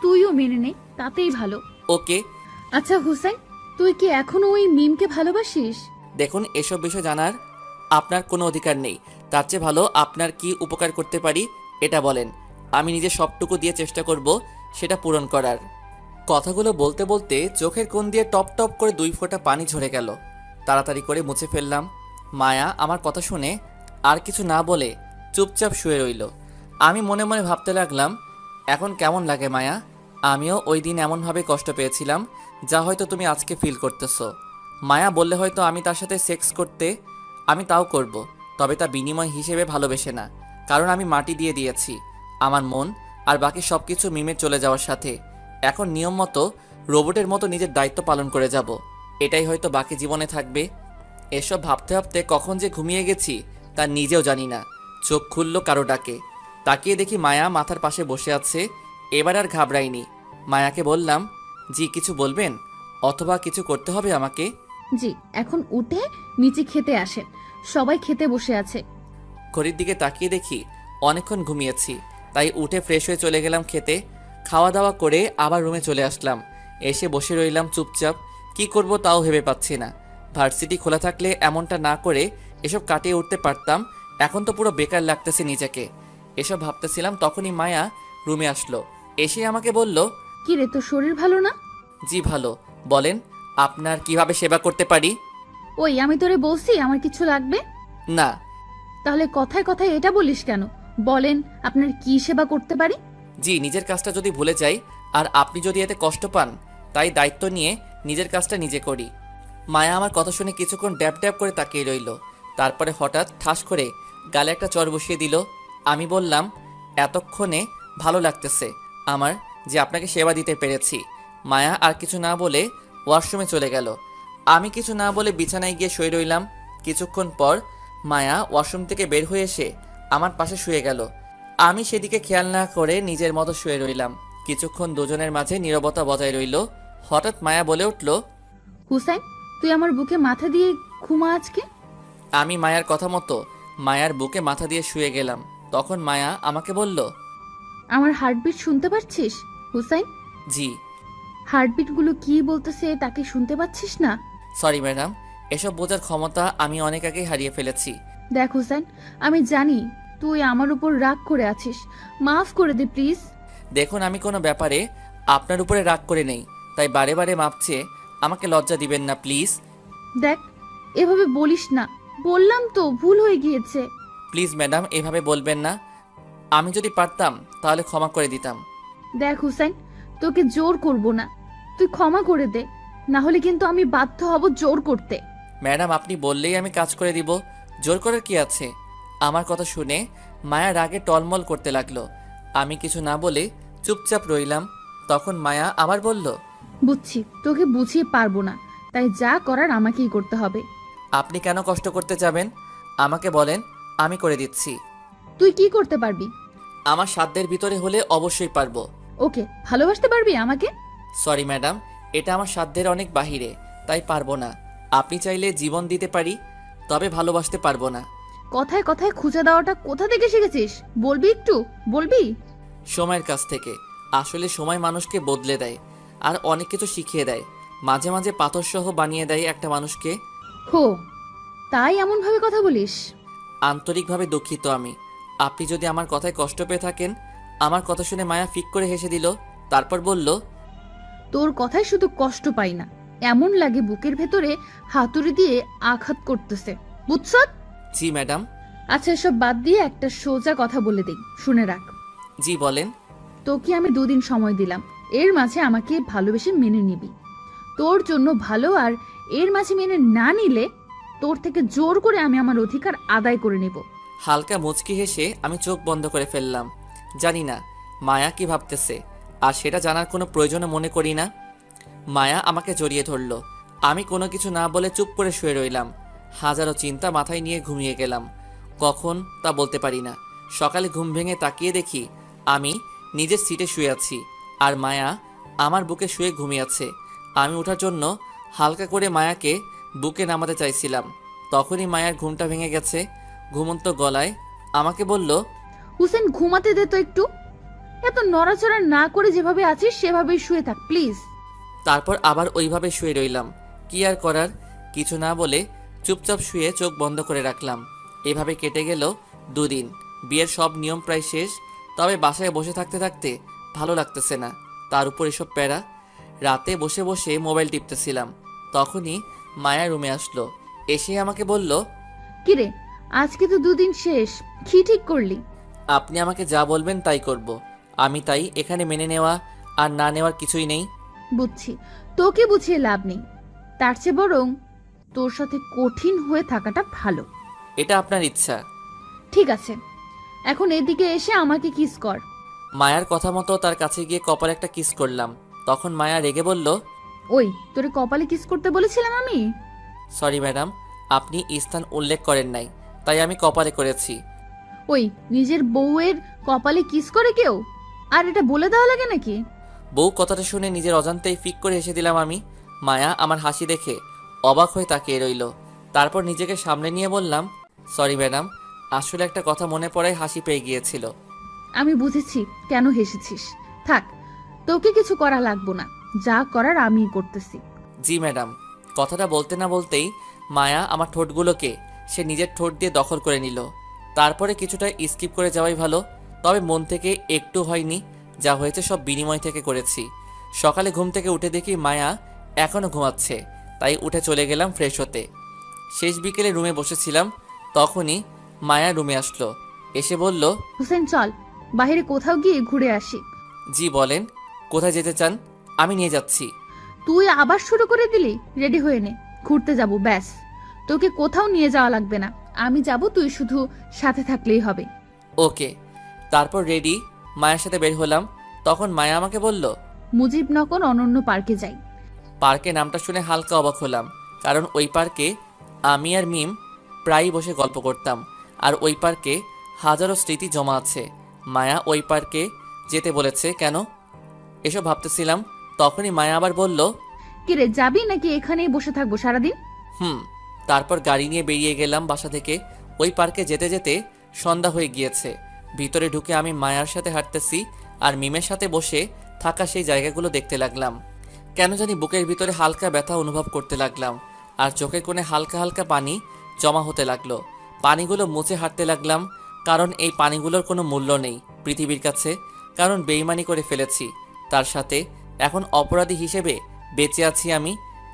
তুইও মেনে নে, তাতেই ভালো। ওকে। আচ্ছা হুসেন, তুই কি এখনো ওই মিমকে ভালোবাসিস? দেখুন, এসব বিষয় জানার আপনার কোনো অধিকার নেই। তার চেয়ে ভালো আপনার কি উপকার করতে পারি এটা বলেন। আমি নিজে সবটুকু দিয়ে চেষ্টা করব সেটা পূরণ করার। কথাগুলো বলতে বলতে চোখের কোণ দিয়ে টপ টপ করে 2 ফোঁটা পানি ঝরে গেল। তাড়াতাড়ি করে মুছে ফেললাম। মায়া আমার কথা শুনে আর কিছু না বলে চুপচাপ শুয়ে রইল। আমি মনে মনে ভাবতে লাগলাম, এখন কেমন লাগে মায়া? আমিও ওই দিন এমনভাবে কষ্ট পেয়েছিলাম যা হয়তো তুমি আজকে ফিল করতেছো। মায়া বললে হয়তো আমি তার সাথে সেক্স করতে, আমি তাও করব, তবে তা বিনিময় হিসেবে ভালোবেসে না। কারণ আমি মাটি দিয়ে দিয়েছি আমার মন আর বাকি সব কিছু মিমে চলে যাওয়ার সাথে। এখন নিয়ম মতো রোবটের মতো নিজের দায়িত্ব পালন করে যাব। এটাই হয়তো বাকি জীবনে থাকবে। এসব ভাবতে ভাবতে কখন যে ঘুমিয়ে গেছি তা নিজেও জানি না। চোখ খুলল কারো ডাকে। তাকিয়ে দেখি মায়া মাথার পাশে বসে আছে। এবার আর ঘাবড়াইনি। মায়াকে বললাম, জি কিছু বলবেন অথবা কিছু করতে হবে আমাকে? জি, এখন উঠে নিচে খেতে আসেন, সবাই খেতে বসে আছে। ঘড়ির দিকে তাকিয়ে দেখি অনেকক্ষণ ঘুমিয়েছি, তাই উঠে ফ্রেশ হয়ে চলে গেলাম খেতে। খাওয়া দাওয়া করে আবার রুমে চলে আসলাম। এসে বসে রইলাম চুপচাপ। কি করব তাও ভেবে পাচ্ছি না। ভার্সিটি খোলা থাকলে এমনটা না করে এসব কাটিয়ে উঠতে পারতাম। এখন তো পুরো বেকার লাগতেছে নিজেকে। এসব ভাবতেছিলাম তখনই মায়া রুমে আসলো। এসে আমাকে বলল, কি রে, তোর শরীর ভালো না? জি ভালো। বলেন আপনার কিভাবে সেবা করতে পারি? ওই আমি তোরে বলছি আমার কিছু লাগবে না। তাহলে কথায় কথায় এটা বলিস কেন? বলেন আপনার কি সেবা করতে পারি? জি, নিজের কাজটা যদি ভুলে যাই আর আপনি যদি এতে কষ্ট পান, তাই দায়িত্ব নিয়ে নিজের কাজটা নিজে করি। মায়া আমার কথা শুনে কিছুক্ষণ ড্যাব ড্যাব করে তাকিয়ে রইল। তারপরে হঠাৎ ঠাস করে গালে একটা চর বসিয়ে দিল। আমি বললাম, এতক্ষণে ভালো লাগতেছে আমার যে আপনাকে সেবা দিতে পেরেছি। মায়া আর কিছু না বলে ওয়াশরুমে চলে গেল। আমি কিছু না বলে বিছানায় গিয়ে শুয়ে রইলাম। কিছুক্ষণ পর মায়া ওয়াশরুম থেকে বের হয়ে এসে আমার পাশে শুয়ে গেল। আমি সেদিকে খেয়াল না করে নিজের মতো শুয়ে রইলাম। কিছুক্ষণ দুজনের মাঝে নীরবতা বজায় রইল। হঠাৎ মায়া বলে উঠল, হুসাইন, তুই আমার বুকে মাথা দিয়ে ঘুমা আজকে। আমি মায়ার কথা মতো মায়ার বুকে মাথা দিয়ে শুয়ে গেলাম। তখন মায়া আমাকে বলল, আমার হার্টবিট শুনতে পাচ্ছিস হুসাইন? জি। হার্টবিটগুলো কি বলতেছে তাকে শুনতে পাচ্ছিস না? সরি ম্যাডাম, এসব বোঝার ক্ষমতা আমি অনেক আগেই হারিয়ে ফেলেছি। দেখ হুসাইন, আমি জানি তুই আমার উপর রাগ করে আছিস, মাফ করে দে প্লিজ। দেখুন, আমি কোনো ব্যাপারে আপনার উপরে রাগ করে নেই, তাই বারে বারে মাপ চেয়ে আমাকে লজ্জা দিবেন না প্লিজ। দেখ, এভাবে বলিস না, বললাম তো ভুল হয়ে গিয়েছে। প্লিজ ম্যাডাম, এভাবে বলবেন না। আমি যদি পারতাম তাহলে ক্ষমা করে দিতাম। দেখ হুসাইন, তোকে জোর করব না, তুই ক্ষমা করে দে, না হলে কিন্তু আমি বাধ্য হব জোর করতে। ম্যাডাম, আপনি বললেই আমি কাজ করে দিব, জোর করার কি আছে? আমার কথা শুনে মায়া রাগে টলমল করতে লাগলো। আমি কিছু না বলে চুপচাপ রইলাম। তখন মায়া আবার বলল, বুঝছি, তোকে বুঝিয়ে পারবো না, তাই যা করার আমাকেই করতে হবে। আপনি কেন কষ্ট করতে যাবেন? আমাকে বলেন, আমি করে দিচ্ছি। তুই কি করতে পারবি? আমার সাধ্যের ভিতরে হলে অবশ্যই পারবো। ওকে, ভালোবাসতে পারবি আমাকে? সরি ম্যাডাম, এটা আমার সাধ্যের অনেক বাহিরে, তাই পারবো না। আপনি চাইলে জীবন দিতে পারি, তবে ভালোবাসতে পারবো না। কথায় কথায় খুঁজে দেওয়াটা কোথা থেকে শিখেছিস? বলবি একটু, বলবি? সময়ের কাছ থেকে। আসলে সময় মানুষকে বদলে দেয় আর অনেক কিছু শিখিয়ে দেয়। মাঝে মাঝে পাথরসহ বানিয়ে দেয় একটা মানুষকে। হো, তাই এমন ভাবে কথা বলিস? আন্তরিকভাবে দুঃখিত আমি। আপনি যদি আমার কথায় কষ্ট পেয়ে থাকেন। আমার কথা শুনে মায়া ফিক করে হেসে দিল। তারপর বলল, তোর কথায় শুধু কষ্ট পাই না, এমন লাগে বুকের ভেতরে হাতুড়ি দিয়ে আঘাত করতেছে, বুঝছ? জি ম্যাডাম। আচ্ছা, এসব বাদ দিয়ে একটা সোজা কথা বলে দেই, শুনে রাখ। জি বলেন। তোকে আমি 2 দিন সময় দিলাম, এর মাঝে আমাকে ভালোবেসে মেনে নিবি। তোর জন্য ভালো, আর এর মাঝে মেনে না নিলে তোর থেকে জোর করে আমি আমার অধিকার আদায় করে নেব। হালকা মুচকি হেসে আমি চোখ বন্ধ করে ফেললাম। জানি না মায়া কি ভাবতেছে, আর সেটা জানার কোনো প্রয়োজনও মনে করি না। মায়া আমাকে জড়িয়ে ধরল। আমি কোনো কিছু না বলে চুপ করে শুয়ে রইলাম। হাজারো চিন্তা মাথায় নিয়ে ঘুমিয়ে গেলাম। কখন তা বলতে পারি না। সকালে ঘুম ভেঙে তাকিয়ে দেখি আমি নিজের সিটে শুয়ে আছি, আর মায়া আমার বুকে শুয়ে ঘুমিয়ে আছে। আমি ওঠার জন্য হালকা করে মায়াকে বুকে নামাতে চাইছিলাম, তখনই মায়ার ঘুমটা ভেঙে গেছে। ঘুমন্ত গলায় আমাকে বলল, হুসেন, ঘুমাতে দে তো একটু, এত নড়াচড়া না করে যেভাবে আছিস সেভাবেই শুয়ে থাক প্লিজ। তারপর আবার ওইভাবে শুয়ে রইলাম। কি আর করার, কিছু না বলে চুপচাপ শুয়ে চোখ বন্ধ করে রাখলাম। এভাবে কেটে গেল 2 দিন। বিয়ের সব নিয়ম প্রায় শেষ, তবে বাসায় বসে থাকতে থাকতে ভালো লাগতেছে না। তার উপর এসব প্যারা। রাতে বসে বসে মোবাইল টিপতেছিলাম, তখনই মায়া রুমে আসলো। এসে আমাকে বলল, কিরে, আজকে তো 2 দিন শেষ, কি ঠিক করলি? আপনি আমাকে যা বলবেন তাই করব। আমি তাই এখানে মেনে নেওয়া আর না নেওয়ার কিছুই নেই। বুঝছি, তোকে বুঝিয়ে লাভ নেই, তার চেয়ে বরং তোর সাথে কঠিন হয়ে থাকাটা ভালো। এটা আপনার ইচ্ছা। ঠিক আছে, এখন এদিকে এসে আমাকে কিস কর। মায়ার কথা মতো তার কাছে গিয়ে কপালে একটা কিস করলাম। তখন মায়া রেগে বলল, ওই, তোরে কপালে কিস করতে বলেছিলাম আমি? সরি ম্যাডাম, আপনি স্থান উল্লেখ করেন নাই, তাই আমি কপালে করেছি। ওই, নিজের বউয়ের কপালে কিস করে কেউ? আর এটা বলে দেওয়া লাগে নাকি? বউ কথাটা শুনে নিজের অজান্তেই ফিক করে হেসে দিলাম আমি। মায়া আমার হাসি দেখে অবাক হয়ে তাকিয়ে রইল। তারপর নিজেকে সামনে নিয়ে বললাম, সরি ম্যাডাম, আসলে একটা কথা মনে পড়ায় হাসি পেয়ে গিয়েছিল। আমি বুঝেছি কেন হেসেছিস। থাক, তোকে কিছু করা লাগবো না, যা করার আমিই করতেছি। জি ম্যাডাম। কথাটা বলতে না বলতেই মায়া আমার ঠোঁটগুলোকে সে নিজের ঠোঁট দিয়ে দখল করে নিল। তারপরে কিছুটা স্কিপ করে যাওয়াই ভালো, তবে মন থেকে একটু হয়নি, যা হয়েছে সব বিনিময় থেকে করেছি। সকালে ঘুম থেকে উঠে দেখি মায়া এখনও ঘুমাচ্ছে, তাই উঠে চলে গেলাম ফ্রেশ হতে। শেষ বিকেলে রুমে বসেছিলাম, তখনই মায়া রুমে আসলো। এসে বলল, হুসেন, চল বাইরে কোথাও গিয়ে ঘুরে আসি। জি বলেন, কোথায় যেতে চান? আমি নিয়ে যাচ্ছি। তুই আবার শুরু করে দিলি? রেডি হয়ে নে, ঘুরতে যাব ব্যাস, তোকে কোথাও নিয়ে যাওয়া লাগবে না। আমি যাব, তুই শুধু সাথে থাকলেই হবে। ওকে। তারপর রেডি মায়ের সাথে বের হলাম। তখন মায়া আমাকে বলল, মুজিবনগর অনন্য পার্কে যাই। পার্কে নামটা শুনে হালকা অবাক হলাম, কারণ ওই পার্কে আমি আর মিম প্রায়ই বসে গল্প করতাম, আর ওই পার্কে হাজারো স্মৃতি জমা আছে। মায়া ওই পার্কে যেতে বলেছে কেন, এসব ভাবতেছিলাম। তখনই মায়া আবার বলল, কিরে, যাবি নাকি এখানেই বসে থাকবো সারাদিন? হুম। তারপর গাড়ি নিয়ে বেরিয়ে গেলাম বাসা থেকে। ওই পার্কে যেতে যেতে সন্ধ্যা হয়ে গিয়েছে। ভিতরে ঢুকে আমি মায়ার সাথে হাঁটতেছি আর মিমের সাথে বসে থাকা সেই জায়গাগুলো দেখতে লাগলাম। কেন জানি বুকের ভিতরে হালকা ব্যথা অনুভব করতে লাগলাম, আর চোখের কোণে হালকা হালকা পানি জমা হতে লাগলো। পানিগুলো মুছে হাঁটতে লাগলাম, কারণ এই পানিগুলোর কোনো মূল্য নেই পৃথিবীর কাছে, কারণ বেইমানি করে ফেলেছি তার সাথে। এখন অপরাধী হিসেবে বেঁচে আছি আমি।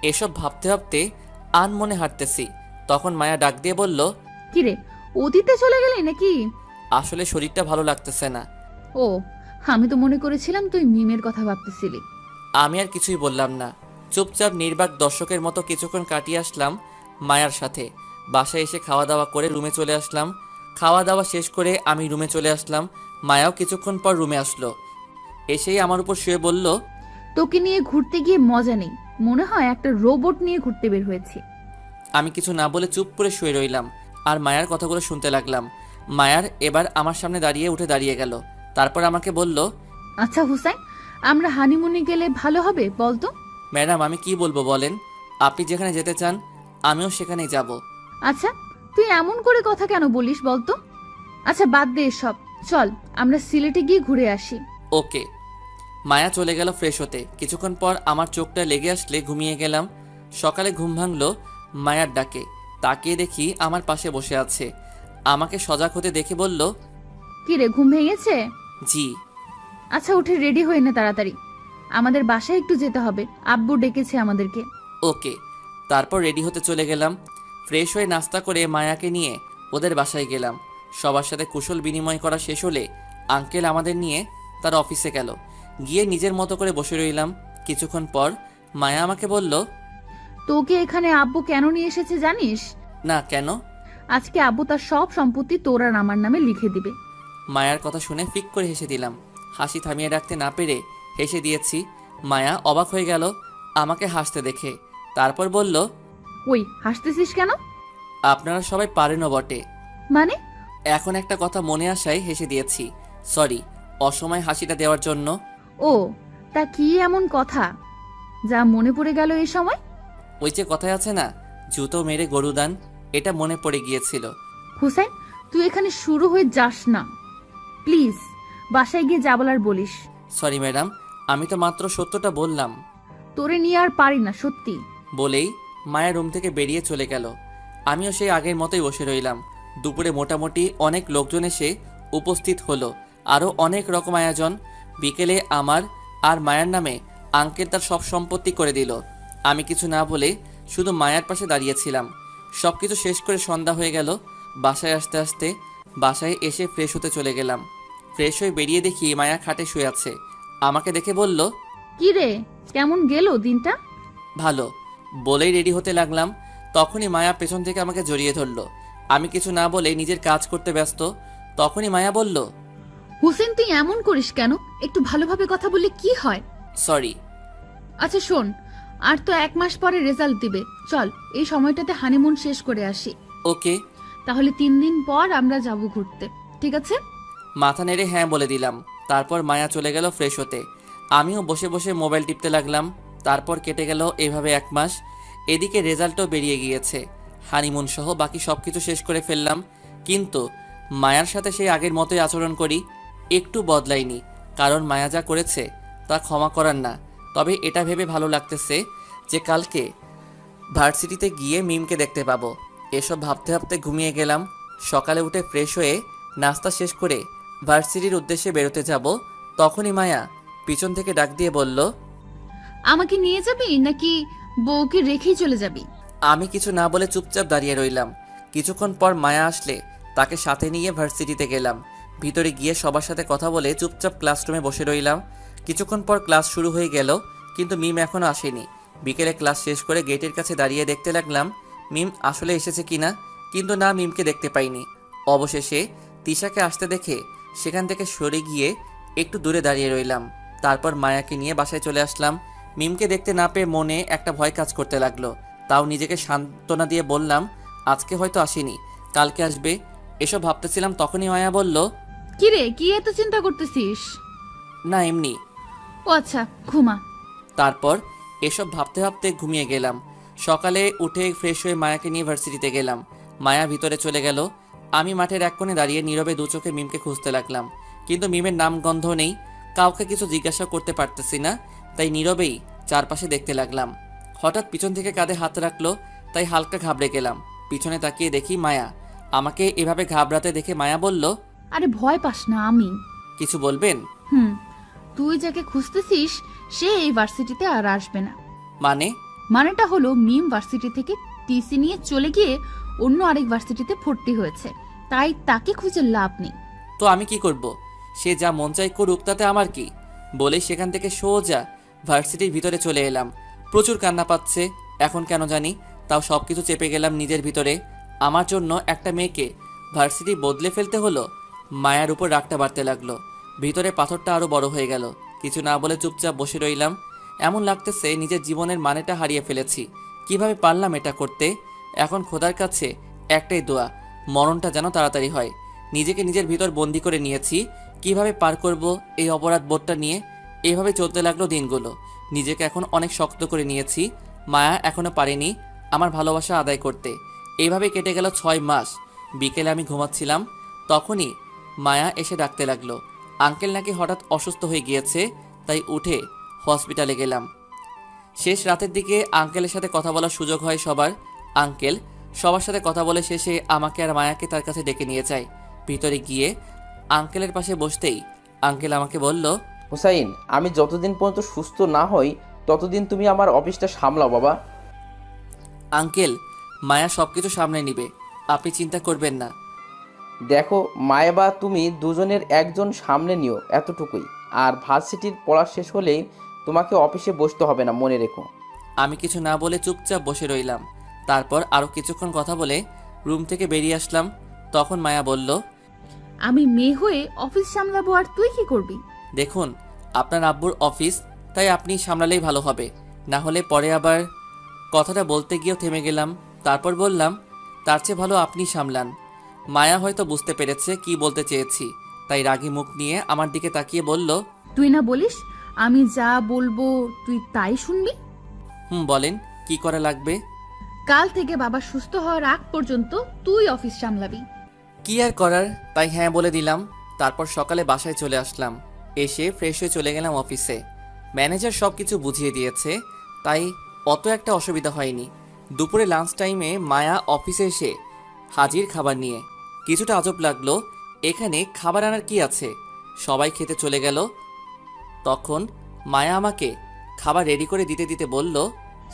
এসব ভাবতে ভাবতে আনমনে হাঁটতেছি। তখন মায়া ডাক দিয়ে বলল, কিরে, অতীতে চলে গেলি নাকি? আসলে শরীরটা ভালো লাগতেছে না। ও, আমি তো মনে করেছিলাম তুই মিমের কথা ভাবতেছিলি। আমি আর কিছুই বললাম না, চুপচাপ নির্বাক দর্শকের মতো কিছুক্ষণ কাটিয়ে আসলাম মায়ার সাথে। বাসায় এসে খাওয়া দাওয়া করে রুমে চলে আসলাম। খাওয়া দাওয়া শেষ করে আমি রুমে চলে আসলাম। মায়াও কিছুক্ষণ পর রুমে আসলো। এসেই আমার উপর শুয়ে বলল, তোকে নিয়ে ঘুরতে গিয়ে মজা নেই, মনে হয় একটা রোবট নিয়ে ঘুরতে বের হয়েছি। আমি কিছু না বলে চুপ করে শুয়ে রইলাম আর মায়ার কথাগুলো শুনতে লাগলাম। মায়ার এবার আমার সামনে উঠে দাঁড়িয়ে গেল। তারপর আমাকে বলল, আচ্ছা হুসাইন, আমরা হানিমুনে গেলে ভালো হবে বলতো? ম্যাডাম আমি কি বলবো বলেন, আপনি যেখানে যেতে চান আমিও সেখানেই যাব। আচ্ছা, তুই এমন করে কথা কেন বলিস বলতো? আচ্ছা বাদ দে সব, চল আমরা সিলেটে গিয়ে ঘুরে আসি। ওকে। মায়া চলে গেল ফ্রেশ হতে। কিছুক্ষণ পর আমার চোখটা লেগে আসলে ঘুমিয়ে গেলাম। সকালে ঘুম ভাঙলো মায়ার ডাকে। তাকিয়ে দেখি আমার পাশে বসে আছে। আমাকে সজাগ হতে দেখে বলল, কিরে, ঘুম ভেঙেছে? জি। আচ্ছা উঠে রেডি হয়ে নে তাড়াতাড়ি, আমাদের বাসায় একটু যেতে হবে, আব্বু ডেকেছে আমাদেরকে। ওকে। তারপর রেডি হতে চলে গেলাম। ফ্রেশ হয়ে নাস্তা করে মায়াকে নিয়ে ওদের বাসায় গেলাম। সবার সাথে কুশল বিনিময় করা শেষ হলে আঙ্কেল আমাদের নিয়ে তার অফিসে গেল। গিয়ে নিজের মতো করে বসে রইলাম। কিছুক্ষণ পর মায়া আমাকে বলল, তোকে এখানে আব্বু কেন নিয়ে এসেছে জানিস? না কেন? আজকে আব্বু তার সব সম্পত্তি তোর আর আমার নামে লিখে দিবে। মায়ার কথা শুনে ফিক করে হেসে দিলাম। হাসি থামিয়ে রাখতে না পেরে হেসে দিয়েছি। মায়া অবাক হয়ে গেল আমাকে হাসতে দেখে। তারপর বলল, ওই হাসতেছিস কেন? আপনারা সবাই পারেনও বটে। মানে? এখন একটা কথা মনে আসায় হেসে দিয়েছি। সরি অসময় হাসিটা দেওয়ার জন্য। ও, তা কি এমন কথা যা মনে পড়ে গেল এই সময়? ওই যে কথায় আছে না, জুতো মেরে গরু দান, এটা মনে পড়ে গিয়েছিল। হুসাইন, তুই এখানে শুরু হয়ে যাস না প্লিজ, বাসায় গিয়ে যা বলার বলিস। সরি ম্যাডাম, আমি তো মাত্র সত্যটা বললাম। তোরে নিয়ে আর পারি না সত্যি। বলেই মায়ের রুম থেকে বেরিয়ে চলে গেল। আমিও সেই আগের মতোই বসে রইলাম। দুপুরে মোটামুটি অনেক লোকজন এসে উপস্থিত হলো, আরও অনেক রকম আয়োজন। বিকেলে আমার আর মায়ের নামে আঙ্কেল তার সব সম্পত্তি করে দিল। আমি কিছু না বলে শুধু মায়ের পাশে দাঁড়িয়েছিলাম। সব কিছু শেষ করে সন্ধ্যা হয়ে গেল। বাসায় আসতে আসতে বাসায় এসে ফ্রেশ হতে চলে গেলাম। ফ্রেশ হয়ে বেরিয়ে দেখি মায়া খাটে শুয়ে আছে। আমাকে দেখে বলল, কি রে, কেমন গেল দিনটা? ভালো। বলেই রেডি হতে লাগলাম। তখনই মায়া পেছন থেকে আমাকে জড়িয়ে ধরলো। আমি কিছু না বলে নিজের কাজ করতে ব্যস্ত। তখনই মায়া বলল, হুসেন তুই এমন করিস কেন? একটু ভালোভাবে কথা বললে কি হয়? সরি। আচ্ছা শোন, আর তো 1 মাস পরে রেজাল্ট দিবে, চল এই সময়টাতে হানিমুন শেষ করে আসি। ওকে। তাহলে 3 দিন পর আমরা যাব ঘুরতে, ঠিক আছে? মাথা নেড়ে হ্যাঁ বলে দিলাম। তারপর মায়া চলে গেল ফ্রেশ হতে। আমিও বসে বসে মোবাইল টিপতে লাগলাম। তারপর কেটে গেল এভাবে 1 মাস। এদিকে রেজাল্টও বেরিয়ে গিয়েছে। হানিমুন সহ বাকি সব কিছু শেষ করে ফেললাম। কিন্তু মায়ার সাথে সেই আগের মতোই আচরণ করি, একটু বদলাইনি। কারণ মায়া যা করেছে তা ক্ষমা করার না। তবে এটা ভেবে ভালো লাগতেছে যে কালকে ভার্সিটিতে গিয়ে মিমকে দেখতে পাবো। এসব ভাবতে ভাবতে ঘুমিয়ে গেলাম। সকালে উঠে ফ্রেশ হয়ে নাস্তা শেষ করে ভার্সিটির উদ্দেশ্যে বেরোতে যাব। তখনই মায়া পিছন থেকে ডাক দিয়ে বলল, আমাকে নিয়ে যাবি নাকি বউকে রেখেই চলে যাবি? আমি কিছু না বলে চুপচাপ দাঁড়িয়ে রইলাম। কিছুক্ষণ পর মায়া আসলে তাকে সাথে নিয়ে ভার্সিটিতে গেলাম। ভিতরে গিয়ে সবার সাথে কথা বলে চুপচাপ ক্লাসরুমে বসে রইলাম। কিছুক্ষণ পর ক্লাস শুরু হয়ে গেল, কিন্তু মিম এখনও আসেনি। বিকেলে ক্লাস শেষ করে গেটের কাছে দাঁড়িয়ে দেখতে লাগলাম মিম আসলে এসেছে কিনা। কিন্তু না, মিমকে দেখতে পাইনি। অবশেষে তিশাকে আসতে দেখে সেখান থেকে সরে গিয়ে একটু দূরে দাঁড়িয়ে রইলাম। তারপর মায়াকে নিয়ে বাসায় চলে আসলাম। মিমকে দেখতে না পেয়ে মনে একটা ভয় কাজ করতে লাগলো। তাও নিজেকে সান্ত্বনা দিয়ে বললাম, আজকে হয়তো আসেনি, কালকে আসবে। এসব ভাবতেছিলাম, তখনই মায়া বলল, কিরে, কি এত চিন্তা করতেছিস? না এমনি। ও আচ্ছা, ঘুমা। তারপর এসব ভাবতে ভাবতে ঘুমিয়ে গেলাম। সকালে উঠে ফ্রেশ হয়ে মায়াকে নিয়ে ভার্সিটিতে গেলাম। মায়া ভিতরে চলে গেল। আমি মাঠের এক কোণে দাঁড়িয়ে নীরবে দু চোখে মিমকে খুঁজতে লাগলাম, কিন্তু মিমের নাম গন্ধ নেই। কাউকে কিছু জিজ্ঞাসা করতে পারতেছি না, তাই নীরবেই চারপাশে দেখতে লাগলাম। হঠাৎ পিছন থেকে কাঁধে হাত রাখলো, তাই হালকা ঘাবড়ে গেলাম। পিছনে তাকিয়ে দেখি মায়া। আমাকে এভাবে ঘাবড়াতে দেখে মায়া বলল, আরে ভয় পাস না, আমি। কিছু বলবেন? হুম, তুই যাকে খুঁজতেছিস সে এই ভার্সিটিতে আর আসবে না। মানে? মানেটা হলো মিম ভার্সিটি থেকে টিসি নিয়ে চলে গিয়ে অন্য আরেক ভার্সিটিতে ভর্তি হয়েছে, তাই তাকে খুঁজে লাভ নেই। তো আমি কি করব? সে যা মন চাই করুক, তাতে আমার কি? বলে সেখান থেকে সোজা ভার্সিটির ভিতরে চলে এলাম। প্রচুর কান্না পাচ্ছে এখন কেন জানি, তাও সব কিছু চেপে গেলাম নিজের ভিতরে। আমার জন্য একটা মেয়েকে ভার্সিটি বদলে ফেলতে হলো। মায়ার উপর রাগটা বাড়তে লাগলো। ভিতরে পাথরটা আরও বড় হয়ে গেল। কিছু না বলে চুপচাপ বসে রইলাম। এমন লাগতেছে নিজের জীবনের মানেটা হারিয়ে ফেলেছি। কিভাবে পারলাম এটা করতে? এখন খোদার কাছে একটাই দোয়া, মরণটা যেন তাড়াতাড়ি হয়। নিজেকে নিজের ভিতর বন্দি করে নিয়েছি। কিভাবে পার করব এই অপরাধ বোধটা নিয়ে? এইভাবে চলতে লাগলো দিনগুলো। নিজেকে এখন অনেক শক্ত করে নিয়েছি। মায়া এখনো পারেনি আমার ভালোবাসা আদায় করতে। এইভাবে কেটে গেল 6 মাস। বিকেলে আমি ঘুমাচ্ছিলাম, তখনই মায়া এসে ডাকতে লাগলো। আঙ্কেল নাকি হঠাৎ অসুস্থ হয়ে গিয়েছে, তাই উঠে হসপিটালে গেলাম। শেষ রাতের দিকে আঙ্কেলের সাথে কথা বলার সুযোগ হয় সবার। আঙ্কেল সবার সাথে কথা বলে শেষে আমাকে আর মায়াকে তার কাছে ডেকে নিয়ে যায়। ভিতরে গিয়ে আঙ্কেলের পাশে বসতেই আঙ্কেল আমাকে বলল, হুসাইন, আমি যতদিন পর্যন্ত সুস্থ না হই ততদিন তুমি আমার অফিসটা সামলাও বাবা। আঙ্কেল, মায়া সব কিছু সামনে নিবে, আপনি চিন্তা করবেন না। দেখো, মায়া বা তুমি দুজনের একজন সামনে নিও, এতটুকুই। আর ভার্সিটির পড়া শেষ হলেই তোমাকে অফিসে বসতে হবে না, মনে রেখো। আমি কিছু না বলে চুপচাপ বসে রইলাম। তারপর আরও কিছুক্ষণ কথা বলে রুম থেকে বেরিয়ে আসলাম। তখন মায়া বলল, আমি মেয়ে হয়ে অফিস সামলাবো আর তুই কি করবি? দেখুন, আপনার আব্বুর অফিস, তাই আপনি সামলালেই ভালো হবে, না হলে পরে আবার। কথাটা বলতে গিয়েও থেমে গেলাম। তারপর বললাম, তার চেয়ে ভালো আপনি সামলান। মায়া হয়তো বুঝতে পেরেছে কি বলতে চেয়েছি, তাই রাগী মুখ নিয়ে আমার দিকে তাকিয়ে বলল, তুই না বলিস আমি যা বলবো তুই তাই শুনবি? বলেন, কি করা লাগবে? কাল থেকে বাবা সুস্থ হওয়ার আগ পর্যন্ত তুই অফিস সামলাবি। কি আর করার, তাই হ্যাঁ বলে দিলাম। তারপর সকালে বাসায় চলে আসলাম। এসে ফ্রেশ হয়ে চলে গেলাম অফিসে। ম্যানেজার সব কিছু বুঝিয়ে দিয়েছে, তাই অত একটা অসুবিধা হয়নি। দুপুরে লাঞ্চ টাইমে মায়া অফিসে এসে হাজির খাবার নিয়ে। কিছুটা আজব লাগলো, এখানে খাবার আনার কি আছে? সবাই খেতে চলে গেল। তখন মায়া আমাকে খাবার রেডি করে দিতে দিতে বলল,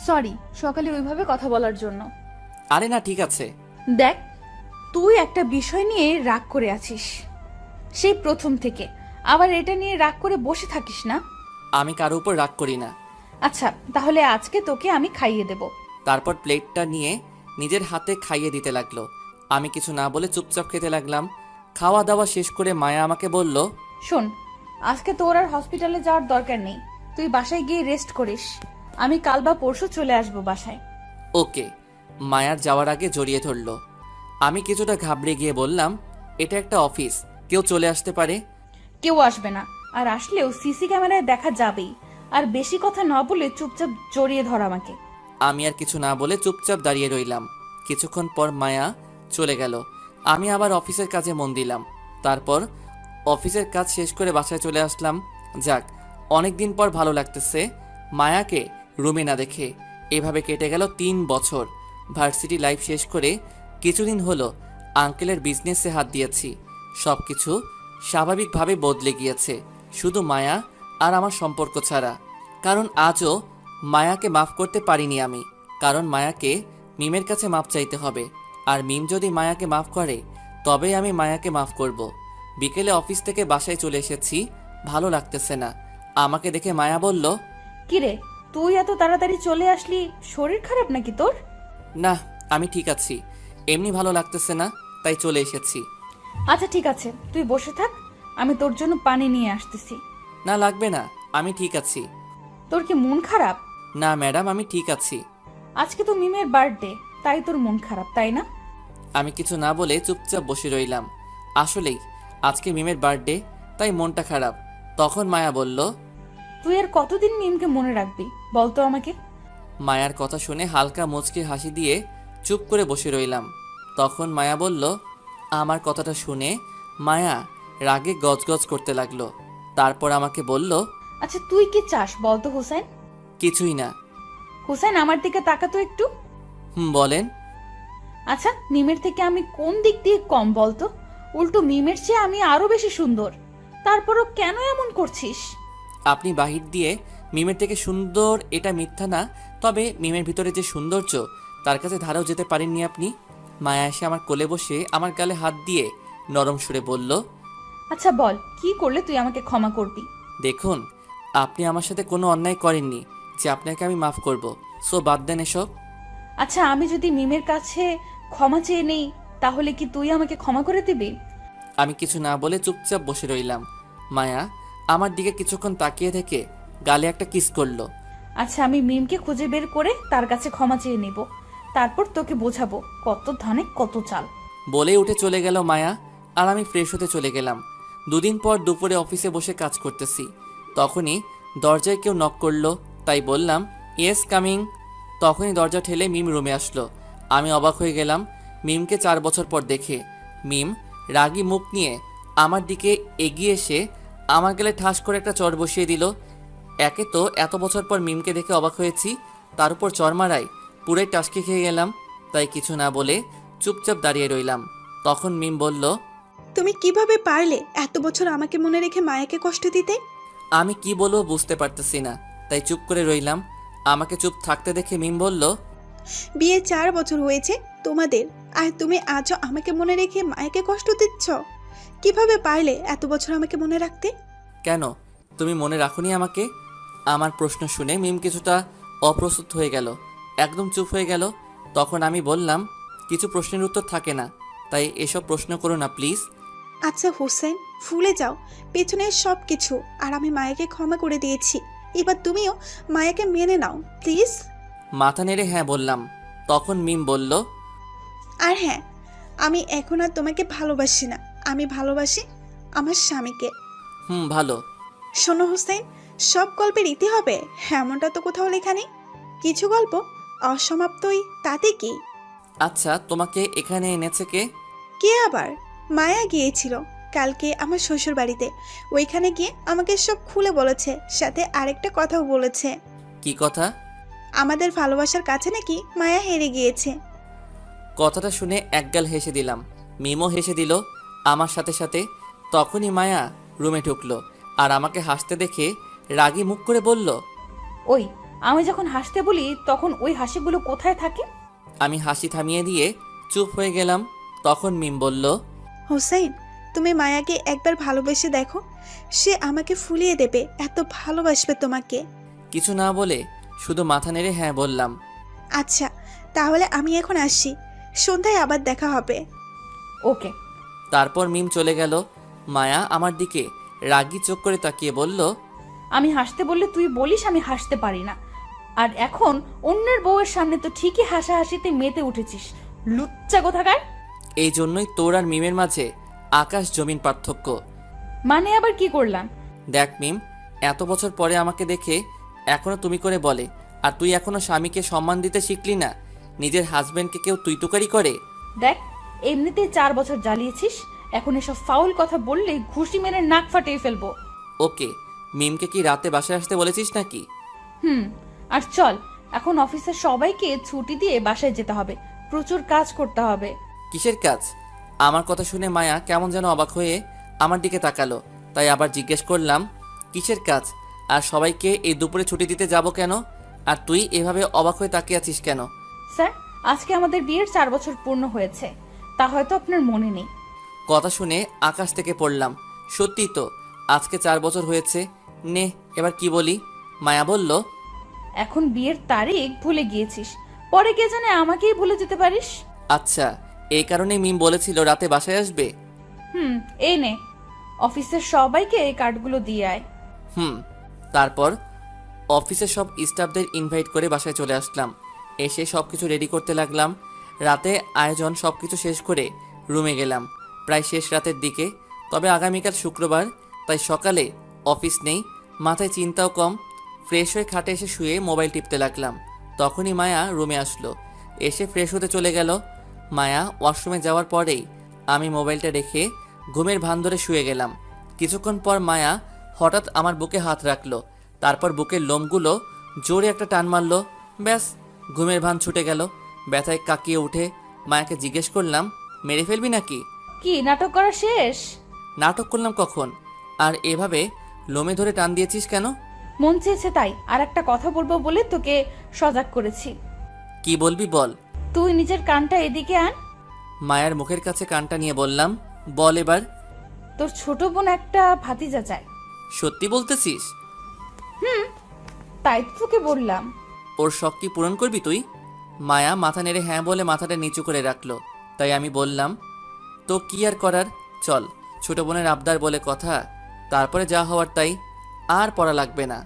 সরি সকালে ওইভাবে কথা বলার জন্য। আরে না, ঠিক আছে। দেখ, তুই একটা বিষয় নিয়ে রাগ করে আছিস সেই প্রথম থেকে, আবার এটা নিয়ে রাগ করে বসে থাকিস না। আমি কারো উপর রাগ করি না। আচ্ছা, তাহলে আজকে তোকে আমি খাইয়ে দেব। তারপর প্লেটটা নিয়ে নিজের হাতে খাইয়ে দিতে লাগলো। আমি কিছু না বলে চুপচাপ খেতে লাগলাম। খাওয়া দাওয়া শেষ করে মায়া আমাকে বলল, শোন, আজকে তোর আর হসপিটালে যাওয়ার দরকার নেই, তুই বাসায় গিয়ে রেস্ট করিস। আমি কাল বা পরশু চলে আসবো বাসায়। ওকে। মায়ার যাওয়ার আগে জড়িয়ে ধরলো। আমি কিছুটা ঘাবড়ে গিয়ে বললাম, এটা একটা অফিস, কেউ চলে আসতে পারে। কেউ আসবে না, আর আসলেও সিসি ক্যামেরায় দেখা যাবেই। আর বেশি কথা না বলে চুপচাপ জড়িয়ে ধর আমাকে। আমি আর কিছু না বলে চুপচাপ দাঁড়িয়ে রইলাম। কিছুক্ষণ পর মায়া চলে গেল। আমি আবার অফিসের কাজে মন দিলাম। তারপর অফিসের কাজ শেষ করে বাসায় চলে আসলাম। যাক, অনেক দিন পর ভালো লাগতেছে মায়াকে রুমে না দেখে। এভাবে কেটে গেল 3 বছর। ভার্সিটি লাইফ শেষ করে কিছুদিন হলো আঙ্কেলের বিজনেসে হাত দিয়েছি। সব কিছু স্বাভাবিকভাবে বদলে গিয়েছে, শুধু মায়া আর আমার সম্পর্ক ছাড়া। কারণ আজও মায়াকে মাফ করতে পারিনি আমি। কারণ মায়াকে মিমের কাছে মাফ চাইতে হবে, আর মিম যদি মায়াকে মাফ করে তবেই আমি মায়াকে মাফ করব। বিকেলে অফিস থেকে বাসায় চলে এসেছি, ভালো লাগতেছে না। আমাকে দেখে মায়া বলল, কিরে, তুই এত তাড়াতাড়ি চলে আসলি, শরীর খারাপ নাকি তোর? না, আমি ঠিক আছি। এমনি ভালো লাগতেছে না, তাই চলে এসেছি। আচ্ছা ঠিক আছে, তুই বসে থাক, আমি তোর জন্য পানি নিয়ে আসতেছি। না লাগবে না, আমি ঠিক আছি। তোর কি মন খারাপ? না ম্যাডাম, আমি ঠিক আছি। আজকে তো মিমের বার্থডে, তাই তোর মন খারাপ, তাই না? আমি কিছু না বলে চুপচাপ বসে রইলাম। আসলেই আজকে মিমের বার্থডে, তাই মনটা খারাপ। তখন মায়া বলল, তুই আর কতদিন মিমকে মনে রাখবি বলতো আমাকে? মায়ার কথা শুনে হালকা মুচকি হাসি দিয়ে চুপ করে বসে রইলাম। তখন মায়া বলল, আমার কথাটা শুনে মায়া রাগে গজগজ করতে লাগলো। তারপর আমাকে বলল, আচ্ছা তুই কি চাস বলতো হুসাইন? কিছুই না। হুসাইন আমার দিকে তাকাতো একটু। বলেন। আচ্ছা মিমের থেকে আমি কোন দিক দিয়ে কম বলতো? উল্টো মিমের চেয়ে আমি আরো বেশি সুন্দর, তারপরও কেন এমন করছিস? আপনি বাহির দিয়ে মিমের থেকে সুন্দর এটা মিথ্যা না, তবে মিমের ভিতরে যে সৌন্দর্য তার কাছে ধারেও যেতে পারেননি আপনি। মায়া এসে আমার কোলে বসে আমার গালে হাত দিয়ে নরম সুরে বলল, আচ্ছা বল, কি করলে তুই আমাকে ক্ষমা করবি? দেখুন, আপনি আমার সাথে কোনো অন্যায় করেননি যে আপনাকে আমি মাফ করব, সো বাদ দেন এসব। আচ্ছা আমি যদি মিমের কাছে ক্ষমা চেয়ে নেই, তাহলে কি তুই আমাকে ক্ষমা করে দিবি? আমি কিছু না বলে চুপচাপ বসে রইলাম। মায়া আমার দিকে কিছুক্ষণ তাকিয়ে থেকে গালে একটা কিস করলো। আচ্ছা আমি মিমকে খুঁজে বের করে তার কাছে ক্ষমা চেয়ে নেব, তারপর তোকে বোঝাবো কত ধানে কত চাল। বলে উঠে চলে গেল মায়া, আর আমি ফ্রেশ হতে চলে গেলাম। দুদিন পর দুপুরে অফিসে বসে কাজ করতেছি, তখনই দরজায় কেউ নক করলো, তাই বললাম, ইয়েস কামিং। তখনই দরজা ঠেলে মিম রুমে আসলো। আমি অবাক হয়ে গেলাম মিমকে 4 বছর পর দেখে। মিম রাগী মুখ নিয়ে আমার দিকে এগিয়ে এসে আমার গালে ঠাস করে একটা চড় বসিয়ে দিল। একে তো এত বছর পর মিমকে দেখে অবাক হয়েছি, তার উপর চড় মারায় পুরাই টাসকে খেয়ে গেলাম। তাই কিছু না বলে চুপচাপ দাঁড়িয়ে রইলাম। তখন মিম বলল, তুমি কিভাবে পারলে এত বছর আমাকে মনে রেখে মায়াকে কষ্ট দিতে? আমি কি বলবো বুঝতে পারতেছি না, তাই চুপ করে রইলাম। আমাকে চুপ থাকতে দেখে মিম বলল, বিয়ে 4 বছর হয়েছে তোমাদের, আর তুমি আজও আমাকে মনে রেখে মায়াকে কষ্ট দিচ্ছ? কিভাবে পারলে এত বছর আমাকে মনে রাখতে? কেন তুমি মনে রাখোনি আমাকে? আমার প্রশ্ন শুনে মিম কিছুটা অপ্রস্তুত হয়ে গেল, একদম চুপ হয়ে গেল। তখন আমি বললাম, কিছু প্রশ্নের উত্তর থাকে না, তাই এসব প্রশ্ন করো না প্লিজ। আচ্ছা হোসেন, ভুলে যাও পেছনের সব কিছু, আর আমি মায়াকে ক্ষমা করে দিয়েছি। এবার তুমিও মায়াকে মেনে নাও প্লিজ। মাথা নেড়ে হ্যাঁ বললাম। তখন মিম বলল, আর হ্যাঁ, আমি এখন আর তোমাকে ভালোবাসি না, আমি ভালোবাসি আমার স্বামীকে। ভালো। শোনো হোসেন, সব গল্পের ইতি হবে এমনটা তো কোথাও লেখা নেই। কিছু গল্প অসমাপ্তই, তাতে কি? আচ্ছা তোমাকে এখানে এনেছে কে? কে আবার? মায়া গিয়েছিল কালকে আমার শ্বশুর বাড়িতে, ওইখানে গিয়ে আমাকে সব খুলে বলেছে, সাথে আরেকটা কথাও বলেছে। কি কথা? আমাদের ভালোবাসার কাছে নাকি মায়া হেরে গিয়েছে। কথাটা শুনে একগাল হেসে দিলাম, মিমও হেসে দিল আমার সাথে সাথে। তখনই মায়া রুমে ঢুকলো, আর আমাকে হাসতে দেখে রাগী মুখ করে বলল, ওই আমি যখন হাসতে বলি তখন ওই হাসিগুলো কোথায় থাকে? আমি হাসি থামিয়ে দিয়ে চুপ হয়ে গেলাম। তখন মিম বলল, হোসেন, তুমি মায়াকে একবার ভালোবেসে দেখো, সে আমাকে ফুলিয়ে দেবে, এত ভালোবাসবে তোমাকে। কিছু না বলে শুধু মাথা নেড়ে হ্যাঁ বললাম। আচ্ছা তাহলে আমি এখন আসি, সন্ধ্যায় আবার দেখা হবে। ওকে। তারপর মিম চলে গেল। মায়া আমার দিকে রাগী চোখ করে তাকিয়ে বলল, আমি হাসতে বললে তুই বলিস আমি হাসতে পারি না, আর এখন অন্যের বউয়ের সামনে তো ঠিকই হাসাহাসিতে মেতে উঠেছিস, লুচ্চা কোথাকার। এই জন্যই তোর আর মিমের মাঝে আকাশ জমিন পার্থক্য। মানে আবার কি করলাম? দেখ মিম, এত বছর পরে আমাকে দেখে এখনো তুমি করে বলে, আর তুই এখনো স্বামীকে সম্মান দিতে শিখলি না। নিজের হাজবেন্ডকে কেউ তুই তুকারি করে? দেখ, এমনিতেই 4 বছর জ্বালিয়েছিস, এখন এসব ফাউল কথা বললে ঘুষি মেরে নাক ফাটিয়ে ফেলবো। ওকে, মিমকে কি রাতে বাসায় আসতে বলেছিস নাকি? আর চল, এখন অফিসের সবাইকে ছুটি দিয়ে বাসায় যেতে হবে, প্রচুর কাজ করতে হবে। কিসের কাজ? আমার কথা শুনে মায়া কেমন যেন অবাক হয়ে আমার দিকে তাকালো, তাই আবার জিজ্ঞেস করলাম, কিসের কাজ? আর সবাইকে এই দুপুরে ছুটি দিতে যাব কেন? আর তুই এভাবে অবাক হয়ে তাকিয়ে আছিস কেন? স্যার, আজকে আমাদের বিয়ের 4 বছর পূর্ণ হয়েছে, তা হয়তো আপনার মনে নেই। কথা শুনে আকাশ থেকে পড়লাম। সত্যি তো, আজকে 4 বছর হয়েছে। নে এবার কি বলি? মায়া বলল, এখন বিয়ের তারিখ ভুলে গিয়েছিস, পরে কে জানে আমাকেই ভুলে যেতে পারিস। আচ্ছা এই কারণেই মিম বলেছিল রাতে বাসায় আসবে। এই নে, অফিসের সবাইকে এই কার্ডগুলো দিয়ে আয়। তারপর অফিসের সব স্টাফদের ইনভাইট করে বাসায় চলে আসলাম। এসে সব কিছু রেডি করতে লাগলাম। রাতে আয়োজন সব কিছু শেষ করে রুমে গেলাম প্রায় শেষ রাতের দিকে। তবে আগামীকাল শুক্রবার, তাই সকালে অফিস নেই, মাথায় চিন্তাও কম। ফ্রেশ হয়ে খাটে এসে শুয়ে মোবাইল টিপতে লাগলাম। তখনই মায়া রুমে আসলো, এসে ফ্রেশ হতে চলে গেল। মায়া ওয়াশরুমে যাওয়ার পরেই আমি মোবাইলটা রেখে ঘুমের ভান ধরে শুয়ে গেলাম। কিছুক্ষণ পর মায়া হঠাৎ আমার বুকে হাত রাখলো, তারপর বুকের লোমগুলো জোরে একটা টান মারলো। ব্যাস, ঘুমের ভান ছুটে গেল। ব্যথায় কাকিয়ে উঠে মায়াকে জিজ্ঞেস করলাম, মেরে ফেলবি নাকি? কি নাটক করা শেষ? নাটক করলাম কখন? আর এভাবে লোমে ধরে টান দিয়েছিস কেন? মন চেয়েছে তাই। আর একটা কথা বলবো বলে তোকে সজাগ করেছি। কি বলবি বল। তুই নিজের কানটা এদিকে আন। মায়ার মুখের কাছে কানটা নিয়ে বললাম, বল এবার। তোর ছোট বোন একটা ভাতিজা চায়। সত্যি বলতেছিস? তাই তো তোকে বললাম। ওর শখ কি পূরণ করবি তুই? মায়া মাথা নেড়ে হ্যাঁ বলে মাথাটা নিচু করে রাখলো। তাই আমি বললাম, তো কি আর করার, চল। ছোট বোনের আবদার বলে কথা, তারপরে যা হওয়ার তাই। আর পড়া লাগবে না।